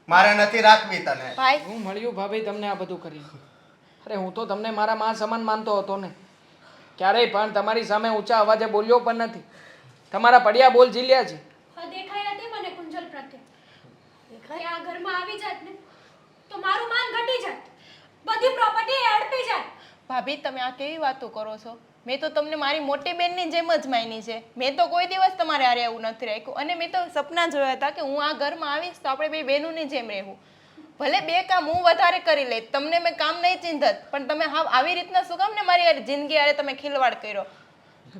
F: મારે નથી રાખવી તને.
B: ભાઈ
D: હું મળ્યું ભાભી તમને આ બધું કરી? અરે હું તો તમને મારા માં સમાન માનતો હતો ને. ક્યારેય પણ તમારી સામે ઊંચા અવાજે બોલ્યો પણ નથી. તમારા પડ્યા બોલ ઝીલ્યા છે.
A: હા, દેખાઈ હતી મને કુંજલ પ્રત્યે. દેખાઈ આ ઘરમાં આવી જાત ને તો મારું માન ઘટી જાત, બધી પ્રોપર્ટી હડપી જાત.
B: ભાભી તમે આ કેવી વાતો કરો છો? મેં તો તમને મારી મોટી બેનની જેમ જ માની છે. મેં તો કોઈ દિવસ તમારે હારે એવું નથી રાખ્યું, અને મેં તો સપના જોયા હતા કે હું આ ઘરમાં આવીશ તો આપણે બે બહેનોની જેમ રહેવું. ભલે બે કામ હું વધારે કરી લઈશ, તમને મેં કામ નહીં ચિંતત, પણ તમે હા આવી રીતના શું કામ ને મારી હારે જિંદગી હારે તમે ખિલવાડ કર્યો?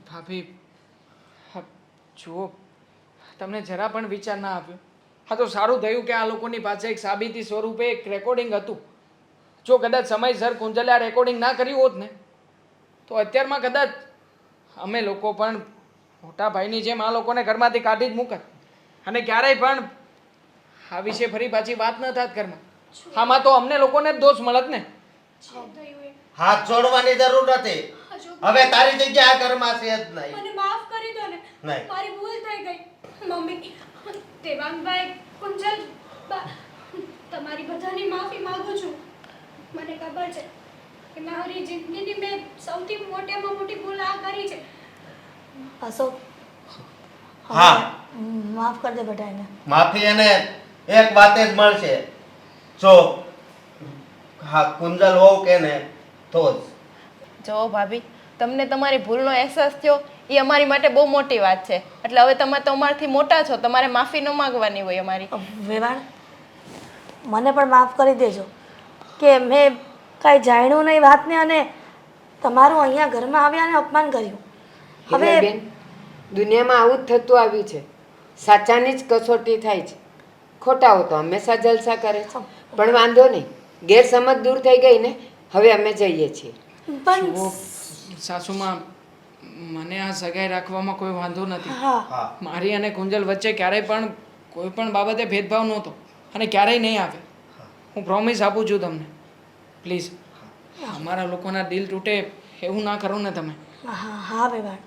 D: ભાભી જુઓ, તમને જરા પણ વિચાર ના આવ્યો. હા, તો સારું થયું કે આ લોકોની પાસે એક સાબિતી સ્વરૂપે એક રેકોર્ડિંગ હતું. જો કદાચ સમયસર કુંજલે આ રેકોર્ડિંગ ના કર્યું હોત ને તો અત્યારમાં કદાચ અમે લોકો પણ મોટા ભાઈની જેમ આ લોકોને ઘરમાંથી કાઢી જ મૂકત, અને ક્યારેય પણ આ વિશે ફરી પાછી વાત ન થાત ઘરમાં. આમાં તો અમને લોકોને જ દોષ મળત ને.
F: હાથ જોડવાની જરૂર નથી. હવે તારી જગ્યા આ ઘરમાં છે જ નહીં.
A: મને માફ કરી દો ને.
F: નહીં.
A: મારી ભૂલ થઈ ગઈ. મમ્મી, દેવાંગભાઈ, કુંજલ બા, તમારી બધાની માફી માંગુ છું. મને ખબર છે કે મારી જિંદગીની મેં સૌથી મોટામાં મોટી ભૂલ આ કરી છે.
E: અશોક,
F: હા.
E: માફ કરી દે બેટા એને.
F: માફી એને એક વાતે જ મળશે. જો હા કુંજલ હોવ કે ને તો જ.
B: જો ભાભી, તમને તમારી ભૂલનો અહેસાસ થયો એ અમારી માટે બહુ મોટી વાત છે. એટલે હવે તમે તો અમારાથી મોટા છો, તમારે માફી ન માંગવાની હોય અમારી.
E: વેવાણ, મને પણ માફ કરી દેજો કે મેં કાંઈ જાણ્યું નહીં વાતને અને તમારું અહીંયા ઘરમાં આવ્યા અને અપમાન કર્યું. હવે
C: બેન દુનિયામાં આવું જ થતું આવ્યું છે. સાચાની જ કસોટી થાય છે. ખોટાઓ તો હંમેશા જલસા કરે છે. પણ વાંધો નહીં, ગેરસમજ દૂર થઈ ગઈ ને, હવે અમે જઈએ છીએ.
E: પણ
D: સાસુમાં મને આ સગાઈ રાખવામાં કોઈ વાંધો નથી.
E: હા,
F: હા
D: મારી અને કુંજલ વચ્ચે ક્યારેય પણ કોઈ પણ બાબતે ભેદભાવ નહોતો અને ક્યારેય નહીં આવે. હું પ્રોમિસ આપું છું તમને. પ્લીઝ અમારા લોકોના દિલ તૂટે એવું ના કરો ને તમે.
E: હા હા વેવાણ,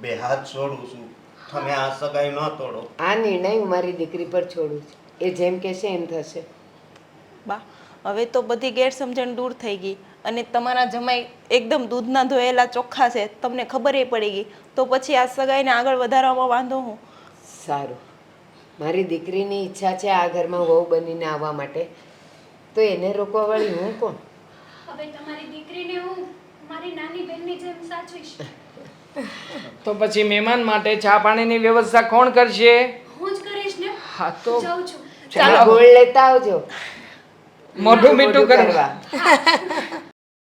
F: બે હાથ છોડું છું, તમે આ સગાઈ ન તોડો.
C: આ નિર્ણય હું મારી દીકરી પર છોડું છું. એ જેમ કહેશે એમ થશે.
B: બા, હવે તો બધી ગેરસમજણ દૂર થઈ ગઈ અને તમારા જમાઈ એકદમ દૂધના ધોયેલા ચોખ્ખા છે, તમને ખબર પડી ગઈ. તો પછી આ સગાઈને આગળ વધારવામાં વાંધો હું?
C: સારું, મારી દીકરીની ઈચ્છા છે આ ઘરમાં વહુ બનીને આવવા માટે, તો એને રોકવા વાળી હું કોણ?
A: હવે તમારી દીકરીને હું મારી નાની બહેનની જેમ સાચવીશ.
D: તો પછી મહેમાન માટે ચા પાણીની વ્યવસ્થા કોણ કરશે?
A: હું જ કરીશ ને.
D: હા તો
A: જાઉં છું.
C: ચાલો ગોળ લેતા આવજો.
D: મોઢું મીઠું કરવા.
C: કરવા